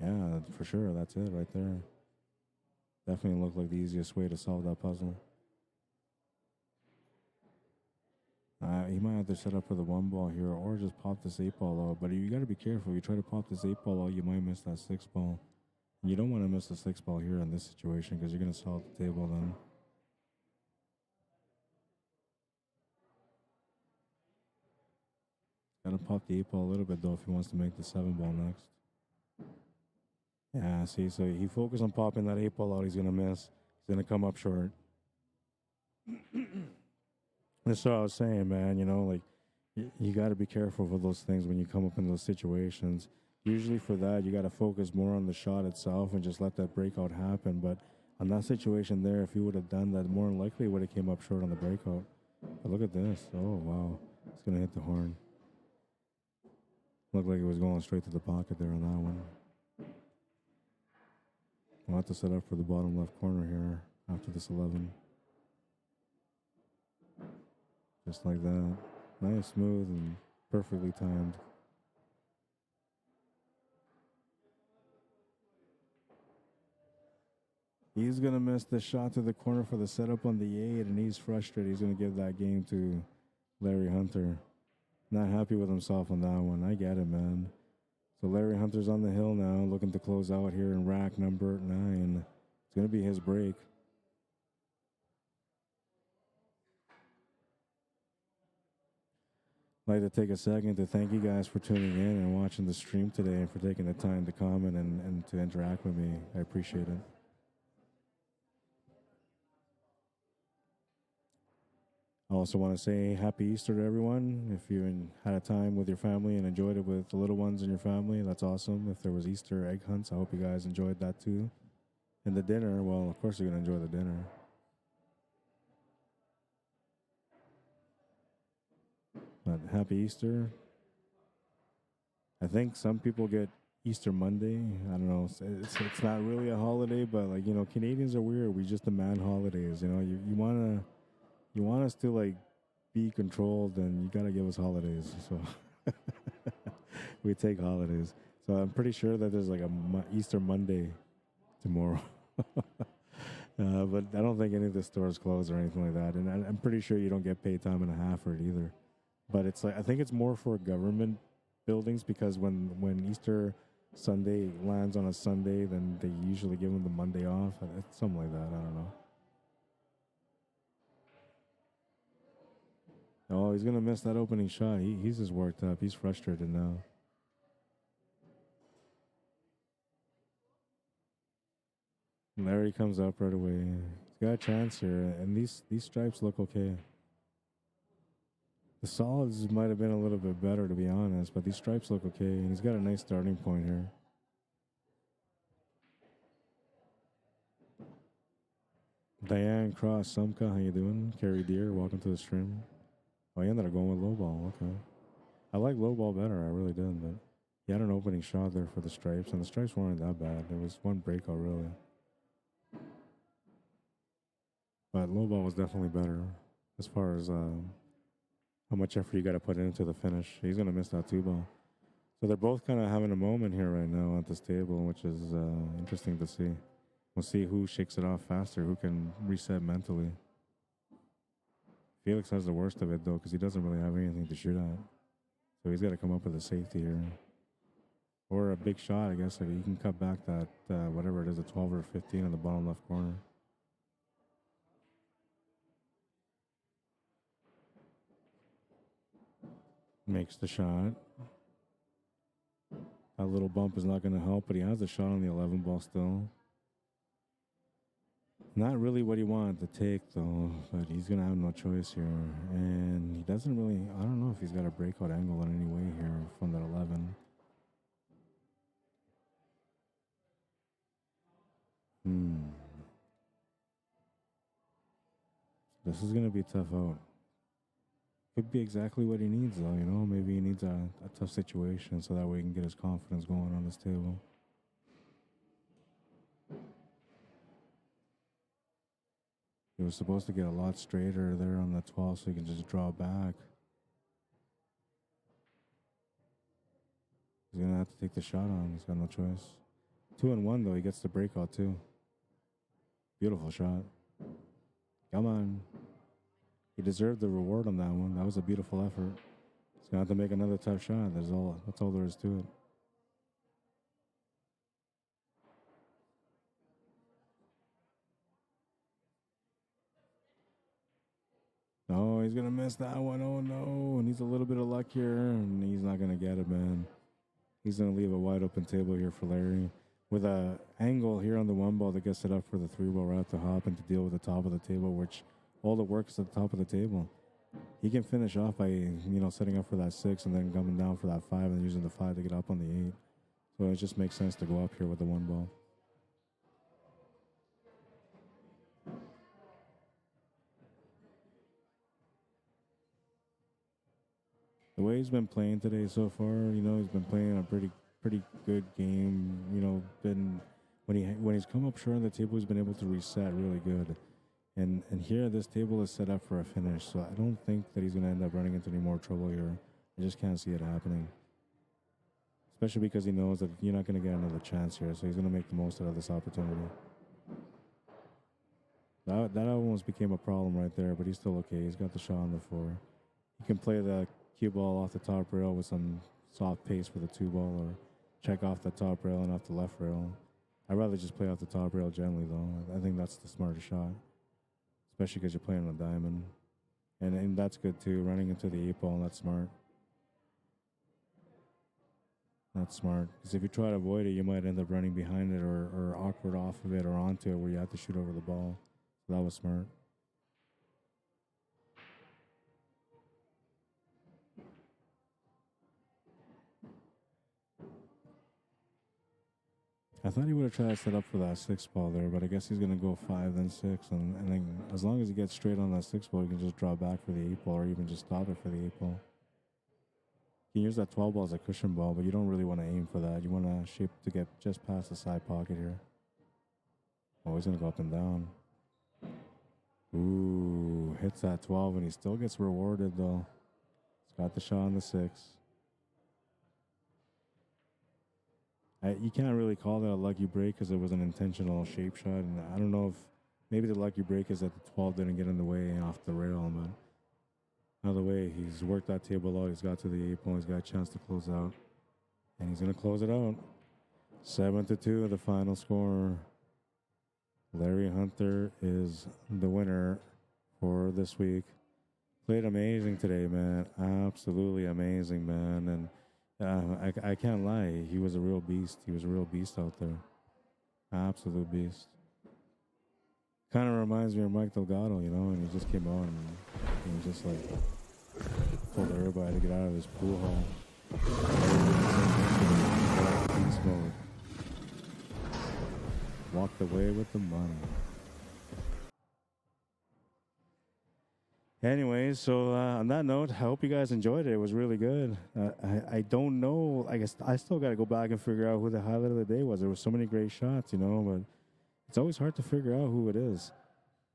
Yeah, for sure. That's it right there. Definitely looked like the easiest way to solve that puzzle. He might have to set up for the 1 ball here or just pop this 8 ball out. But you got to be careful. If you try to pop this 8 ball out, you might miss that 6 ball. You don't want to miss the 6 ball here in this situation because you're going to solve the table then. Got to pop the 8 ball a little bit though if he wants to make the 7 ball next. Yeah, see, so he focused on popping that 8 ball out, he's going to miss. He's going to come up short. That's what I was saying, man. You know, like, you got to be careful for those things when you come up in those situations. Usually for that, you got to focus more on the shot itself and just let that breakout happen. But on that situation there, if he would have done that, more than likely would have came up short on the breakout. But look at this. Oh, wow. It's going to hit the horn. Looked like it was going straight to the pocket there on that one. We'll have to set up for the bottom left corner here after this 11. Just like that. Nice, smooth, and perfectly timed. He's going to miss the shot to the corner for the setup on the 8, and he's frustrated. He's going to give that game to Larry Hunter. Not happy with himself on that one. I get it, man. So Larry Hunter's on the hill now, looking to close out here in rack number 9. It's going to be his break. I'd like to take a second to thank you guys for tuning in and watching the stream today and for taking the time to comment and to interact with me. I appreciate it. I also want to say happy Easter to everyone. If you had a time with your family and enjoyed it with the little ones in your family, that's awesome. If there was Easter egg hunts, I hope you guys enjoyed that too. And the dinner, well, of course you're going to enjoy the dinner. But happy Easter. I think some people get Easter Monday. I don't know. It's not really a holiday, but like, you know, Canadians are weird. We just demand holidays. You know, you want us to like be controlled, and you got to give us holidays. So we take holidays. So I'm pretty sure that there's like a Easter Monday tomorrow. But I don't think any of the stores close or anything like that. And I'm pretty sure you don't get paid time and a half for it either. But it's like, I think it's more for government buildings because when Easter Sunday lands on a Sunday, then they usually give them the Monday off. It's something like that. I don't know. Oh, he's going to miss that opening shot. He's just worked up. He's frustrated now. Larry comes up right away. He's got a chance here, and these stripes look okay. The solids might have been a little bit better, to be honest, but these stripes look okay, and he's got a nice starting point here. Diane Cross, Sumka, how you doing? Carrie Deer, welcome to the stream. Oh, you ended up going with low ball. Okay. I like low ball better. I really did, but he had an opening shot there for the stripes, and the stripes weren't that bad. There was one breakout, really. But low ball was definitely better as far as how much effort you got to put into the finish. He's going to miss that 2 ball. So they're both kind of having a moment here right now at this table, which is interesting to see. We'll see who shakes it off faster, who can reset mentally. Felix has the worst of it, though, because he doesn't really have anything to shoot at. So he's got to come up with a safety here. Or a big shot, I guess, if he can cut back that, whatever it is, a 12 or 15 in the bottom left corner. Makes the shot. That little bump is not going to help, but he has the shot on the 11 ball still. Not really what he wanted to take, though, but he's going to have no choice here. And he doesn't really, I don't know if he's got a breakout angle in any way here from that 11. This is going to be tough out. Could be exactly what he needs, though, you know? Maybe he needs a tough situation so that way he can get his confidence going on this table. He was supposed to get a lot straighter there on the 12 so he can just draw back. He's going to have to take the shot on. He's got no choice. 2-1, though. He gets the breakout, too. Beautiful shot. Come on. He deserved the reward on that one. That was a beautiful effort. He's going to have to make another tough shot. That's all there is to it. Oh, he's going to miss that one. Oh, no. Needs a little bit of luck here, and he's not going to get it, man. He's going to leave a wide open table here for Larry. With an angle here on the 1 ball that gets set up for the 3 ball right to hop and to deal with the top of the table, which all the work is at the top of the table. He can finish off by, setting up for that 6 and then coming down for that 5 and using the 5 to get up on the 8. So it just makes sense to go up here with the 1 ball. The way he's been playing today so far, he's been playing a pretty good game. When he's come up short on the table, he's been able to reset really good. And here, this table is set up for a finish, so I don't think that he's going to end up running into any more trouble here. I just can't see it happening. Especially because he knows that you're not going to get another chance here, so he's going to make the most out of this opportunity. That almost became a problem right there, but he's still okay. He's got the shot on the 4. He can play the cue ball off the top rail with some soft pace for the 2 ball, or check off the top rail and off the left rail. I'd rather just play off the top rail gently, though. I think that's the smarter shot, especially because you're playing on a diamond. And that's good, too. Running into the 8 ball, that's smart. That's smart. Because if you try to avoid it, you might end up running behind it or awkward off of it or onto it where you have to shoot over the ball. So that was smart. I thought he would have tried to set up for that 6 ball there, but I guess he's going to go 5, then 6. And then as long as he gets straight on that 6 ball, he can just draw back for the 8 ball or even just stop it for the 8 ball. You can use that 12 ball as a cushion ball, but you don't really want to aim for that. You want to shape to get just past the side pocket here. Oh, he's going to go up and down. Ooh, hits that 12, and he still gets rewarded, though. He's got the shot on the 6. You can't really call that a lucky break because it was an intentional shape shot. And I don't know if maybe the lucky break is that the 12 didn't get in the way off the rail. But either way, he's worked that table out. He's got to the 8 ball. He's got a chance to close out. And he's going to close it out. 7-2, the final score. Larry Hunter is the winner for this week. Played amazing today, man. Absolutely amazing, man. And I can't lie. He was a real beast. He was a real beast out there. Absolute beast. Kind of reminds me of Mike Delgado, and he just came on and he was just like told everybody to get out of his pool hall. Beast mode. Walked away with the money. Anyways, so on that note, I hope you guys enjoyed it. It was really good. I don't know. I guess I still got to go back and figure out who the highlight of the day was. There were so many great shots, but it's always hard to figure out who it is.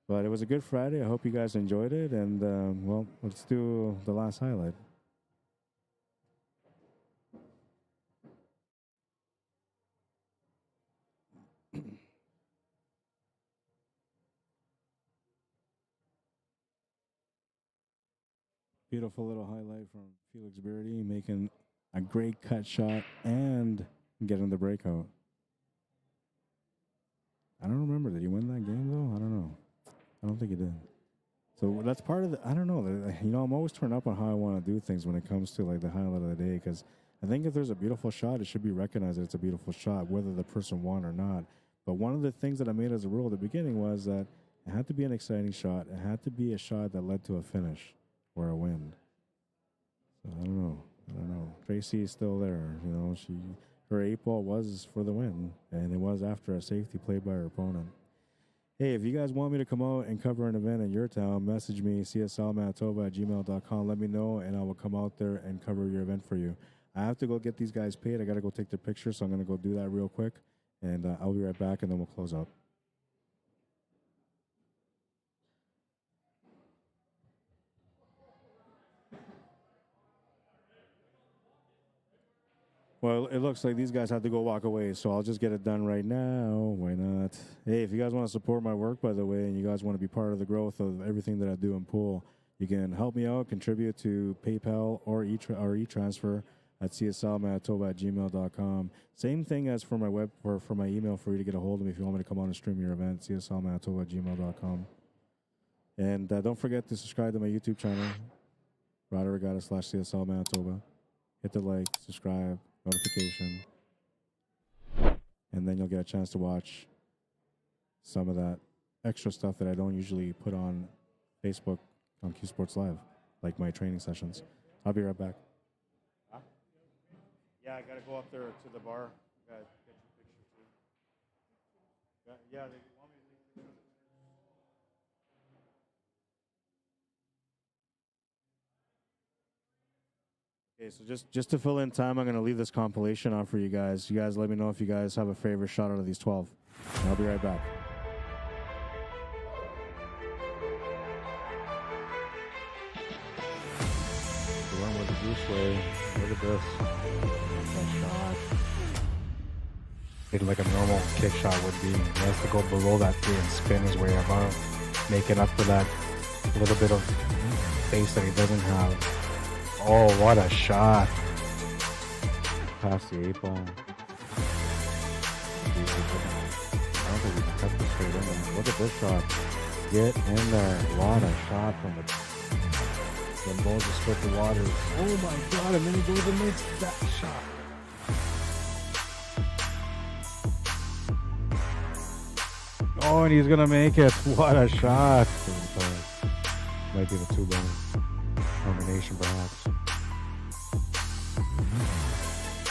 But it was a good Friday. I hope you guys enjoyed it. And, well, let's do the last highlight. Beautiful little highlight from FELIX BEARDY making a great cut shot and getting the breakout. I don't remember. Did he win that game, though? I don't know. I don't think he did. So that's part of the, I don't know. I'm always turned up on how I want to do things when it comes to, like, the highlight of the day, because I think if there's a beautiful shot, it should be recognized that it's a beautiful shot, whether the person won or not. But one of the things that I made as a rule at the beginning was that it had to be an exciting shot. It had to be a shot that led to a finish or a win. So I don't know. Tracy is still there. You know, her 8-ball was for the win, and it was after a safety play by her opponent. Hey, if you guys want me to come out and cover an event in your town, message me, cslmanitoba@gmail.com. Let me know, and I will come out there and cover your event for you. I have to go get these guys paid. I got to go take their picture, so I'm going to go do that real quick, and I'll be right back, and then we'll close up. Well, it looks like these guys have to go walk away, so I'll just get it done right now. Why not? Hey, if you guys want to support my work, by the way, and you guys want to be part of the growth of everything that I do in pool, you can help me out, contribute to PayPal or e-transfer at cslmanitoba@gmail.com. Same thing as for my for my email for you to get a hold of me if you want me to come on and stream your event, cslmanitoba@gmail.com. And don't forget to subscribe to my YouTube channel, Rod Arriagada /CSLManitoba. Hit the like, subscribe, notification, and then you'll get a chance to watch some of that extra stuff that I don't usually put on Facebook on CUESPORTS Live, like my training sessions. I'll be right back. Huh? Yeah, I gotta go up there to the bar. Gotta get your picture too. Yeah, they want me to leave the picture. Okay, so just to fill in time, I'm going to leave this compilation on for you guys. You guys let me know if you guys have a favorite shot out of these 12. And I'll be right back. The one with the goose way. Look at this. That shot. It's like a normal kick shot would be. He has to go below that tree and spin his way above, making up for that little bit of space that he doesn't have. Oh, what a shot. Past the 8-ball. I don't think we can cut this straight in there. Look at this shot. Get in there. What a shot from the ball just split the waters. Oh my god, and then he goes and makes that shot. Oh, and he's gonna make it. What a shot. Might be the 2-ball combination, perhaps.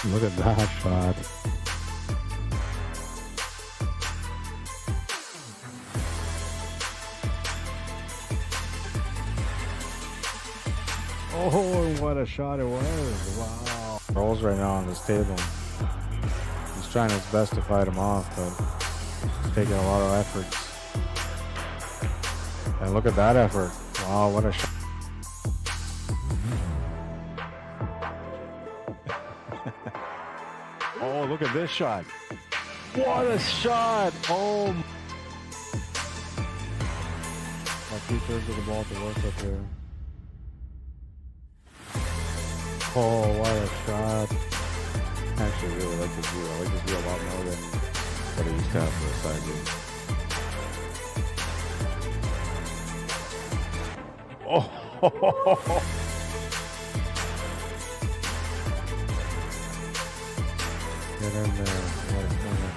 Look at that shot. Oh, what a shot it was. Wow. Rolls right now on this table. He's trying his best to fight him off, but it's taking a lot of effort. And look at that effort. Wow, what a shot. Oh, look at this shot. What a shot. Oh. Got 2/3 of the ball to work with here. Oh, what a shot. I actually really like this view. I like this view a lot more than what I used to have for a side view. Oh. Get in there. What a finish.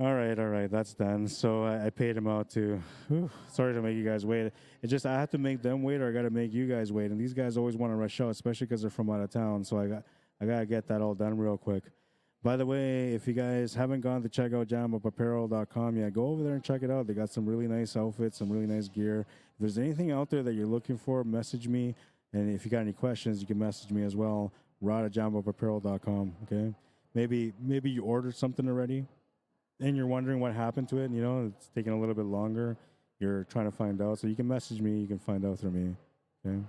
All right, that's done. So I paid him out to, sorry to make you guys wait. It's just I have to make them wait or I got to make you guys wait. And these guys always want to rush out, especially because they're from out of town. So I got to get that all done real quick. By the way, if you guys haven't gone to check out jamupapparel.com yet, go over there and check it out. They got some really nice outfits, some really nice gear. If there's anything out there that you're looking for, message me. And if you got any questions, you can message me as well, rod@jamupapparel.com, okay? Maybe you ordered something already and you're wondering what happened to it, and, you know, it's taking a little bit longer. You're trying to find out. So you can message me. You can find out through me. Okay?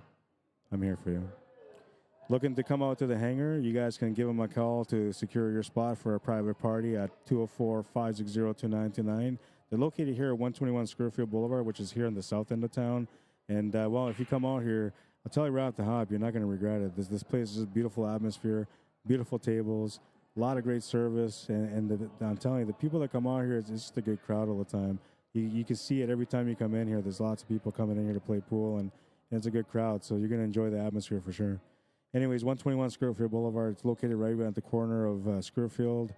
I'm here for you. Looking to come out to the hangar, you guys can give them a call to secure your spot for a private party at 204-560-2929. They're located here at 121 Scurfield Boulevard, which is here in the south end of town. And well, if you come out here, I'll tell you right off the hop, you're not going to regret it. This place is just beautiful atmosphere, beautiful tables, a lot of great service, and I'm telling you, the people that come out here, it's just a good crowd all the time. You can see it every time you come in here. There's lots of people coming in here to play pool, and it's a good crowd, so you're going to enjoy the atmosphere for sure. Anyways, 121 Scurfield Boulevard. It's located right at the corner of Scurfield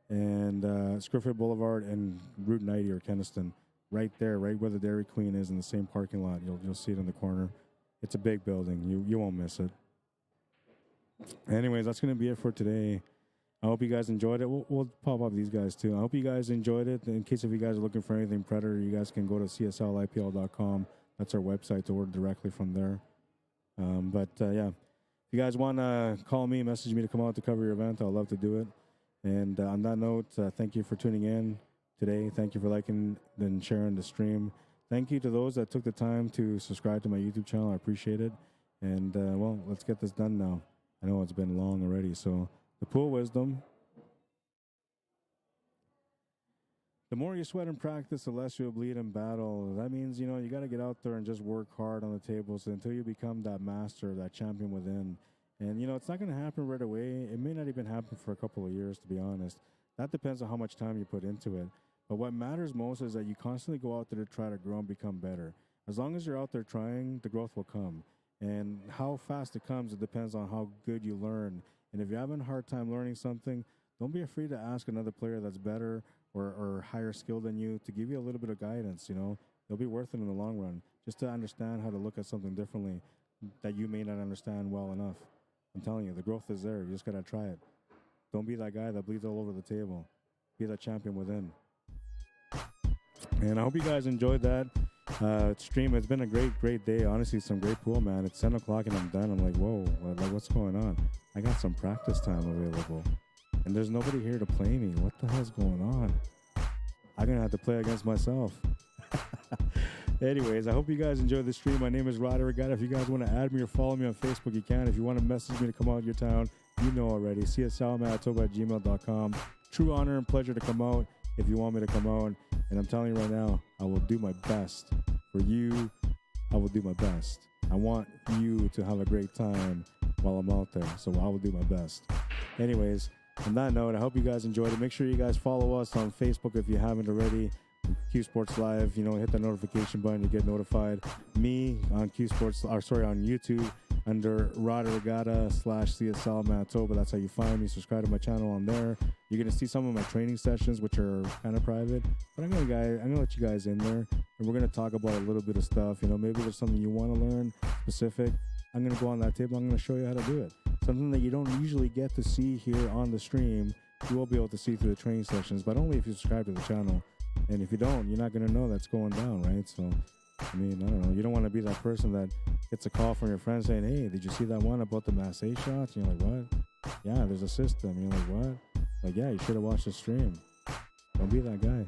and Scurfield Boulevard and Route 90 or Keniston. Right there, right where the Dairy Queen is in the same parking lot. You'll see it in the corner. It's a big building. You won't miss it. Anyways, that's going to be it for today. I hope you guys enjoyed it. We'll pop up these guys too. I hope you guys enjoyed it. In case if you guys are looking for anything Predator, you guys can go to cslipl.com. That's our website to order directly from there. Yeah, if you guys want to call me, message me to come out to cover your event, I'd love to do it. And on that note, thank you for tuning in today. Thank you for liking and sharing the stream. Thank you to those that took the time to subscribe to my YouTube channel. I appreciate it. And, well, let's get this done now. I know it's been long already, so... The pool wisdom. The more you sweat and practice, the less you'll bleed in battle. That means, you got to get out there and just work hard on the tables until you become that master, that champion within. And, it's not going to happen right away. It may not even happen for a couple of years, to be honest. That depends on how much time you put into it. But what matters most is that you constantly go out there to try to grow and become better. As long as you're out there trying, the growth will come. And how fast it comes, it depends on how good you learn. And if you're having a hard time learning something, don't be afraid to ask another player that's better or higher skilled than you to give you a little bit of guidance, It'll be worth it in the long run, just to understand how to look at something differently that you may not understand well enough. I'm telling you, the growth is there. You just got to try it. Don't be that guy that bleeds all over the table. Be that champion within. And I hope you guys enjoyed that stream. It's been a great day. Honestly, some great pool, man. It's 10 o'clock and I'm done. I'm like, whoa, what's going on? I got some practice time available. And there's nobody here to play me. What the hell's going on? I'm going to have to play against myself. Anyways, I hope you guys enjoyed the stream. My name is Rod Arriagada. If you guys want to add me or follow me on Facebook, you can. If you want to message me to come out of your town, you know already. cslmanitoba@gmail.com. True honor and pleasure to come out if you want me to come out. And I'm telling you right now, I will do my best. For you, I will do my best. I want you to have a great time while I'm out there. So I will do my best. Anyways, on that note, I hope you guys enjoyed it. Make sure you guys follow us on Facebook if you haven't already. CUESPORTS Live, hit the notification button to get notified. Me on on YouTube under Rod Arriagada /CSL Manitoba. That's how you find me. Subscribe to my channel on there. You're gonna see some of my training sessions, which are kind of private, but I'm gonna let you guys in there, and we're gonna talk about a little bit of stuff. Maybe there's something you want to learn specific. I'm gonna go on that table. I'm gonna show you how to do it. Something that you don't usually get to see here on the stream. You will be able to see through the training sessions, but only if you subscribe to the channel. And if you don't, you're not going to know that's going down, right? So, I don't know. You don't want to be that person that gets a call from your friend saying, hey, did you see that one about the mass A shots? And you're like, what? Yeah, there's a system. You're like, what? Like, yeah, you should have watched the stream. Don't be that guy.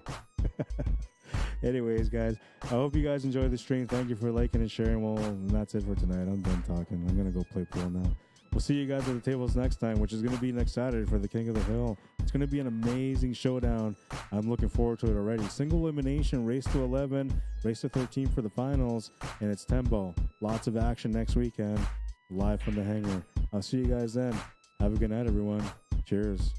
Anyways, guys, I hope you guys enjoyed the stream. Thank you for liking and sharing. Well, that's it for tonight. I'm done talking. I'm going to go play pool now. We'll see you guys at the tables next time, which is going to be next Saturday for the King of the Hill. It's going to be an amazing showdown. I'm looking forward to it already. Single elimination, race to 11, race to 13 for the finals, and it's tempo. Lots of action next weekend, live from the hangar. I'll see you guys then. Have a good night, everyone. Cheers.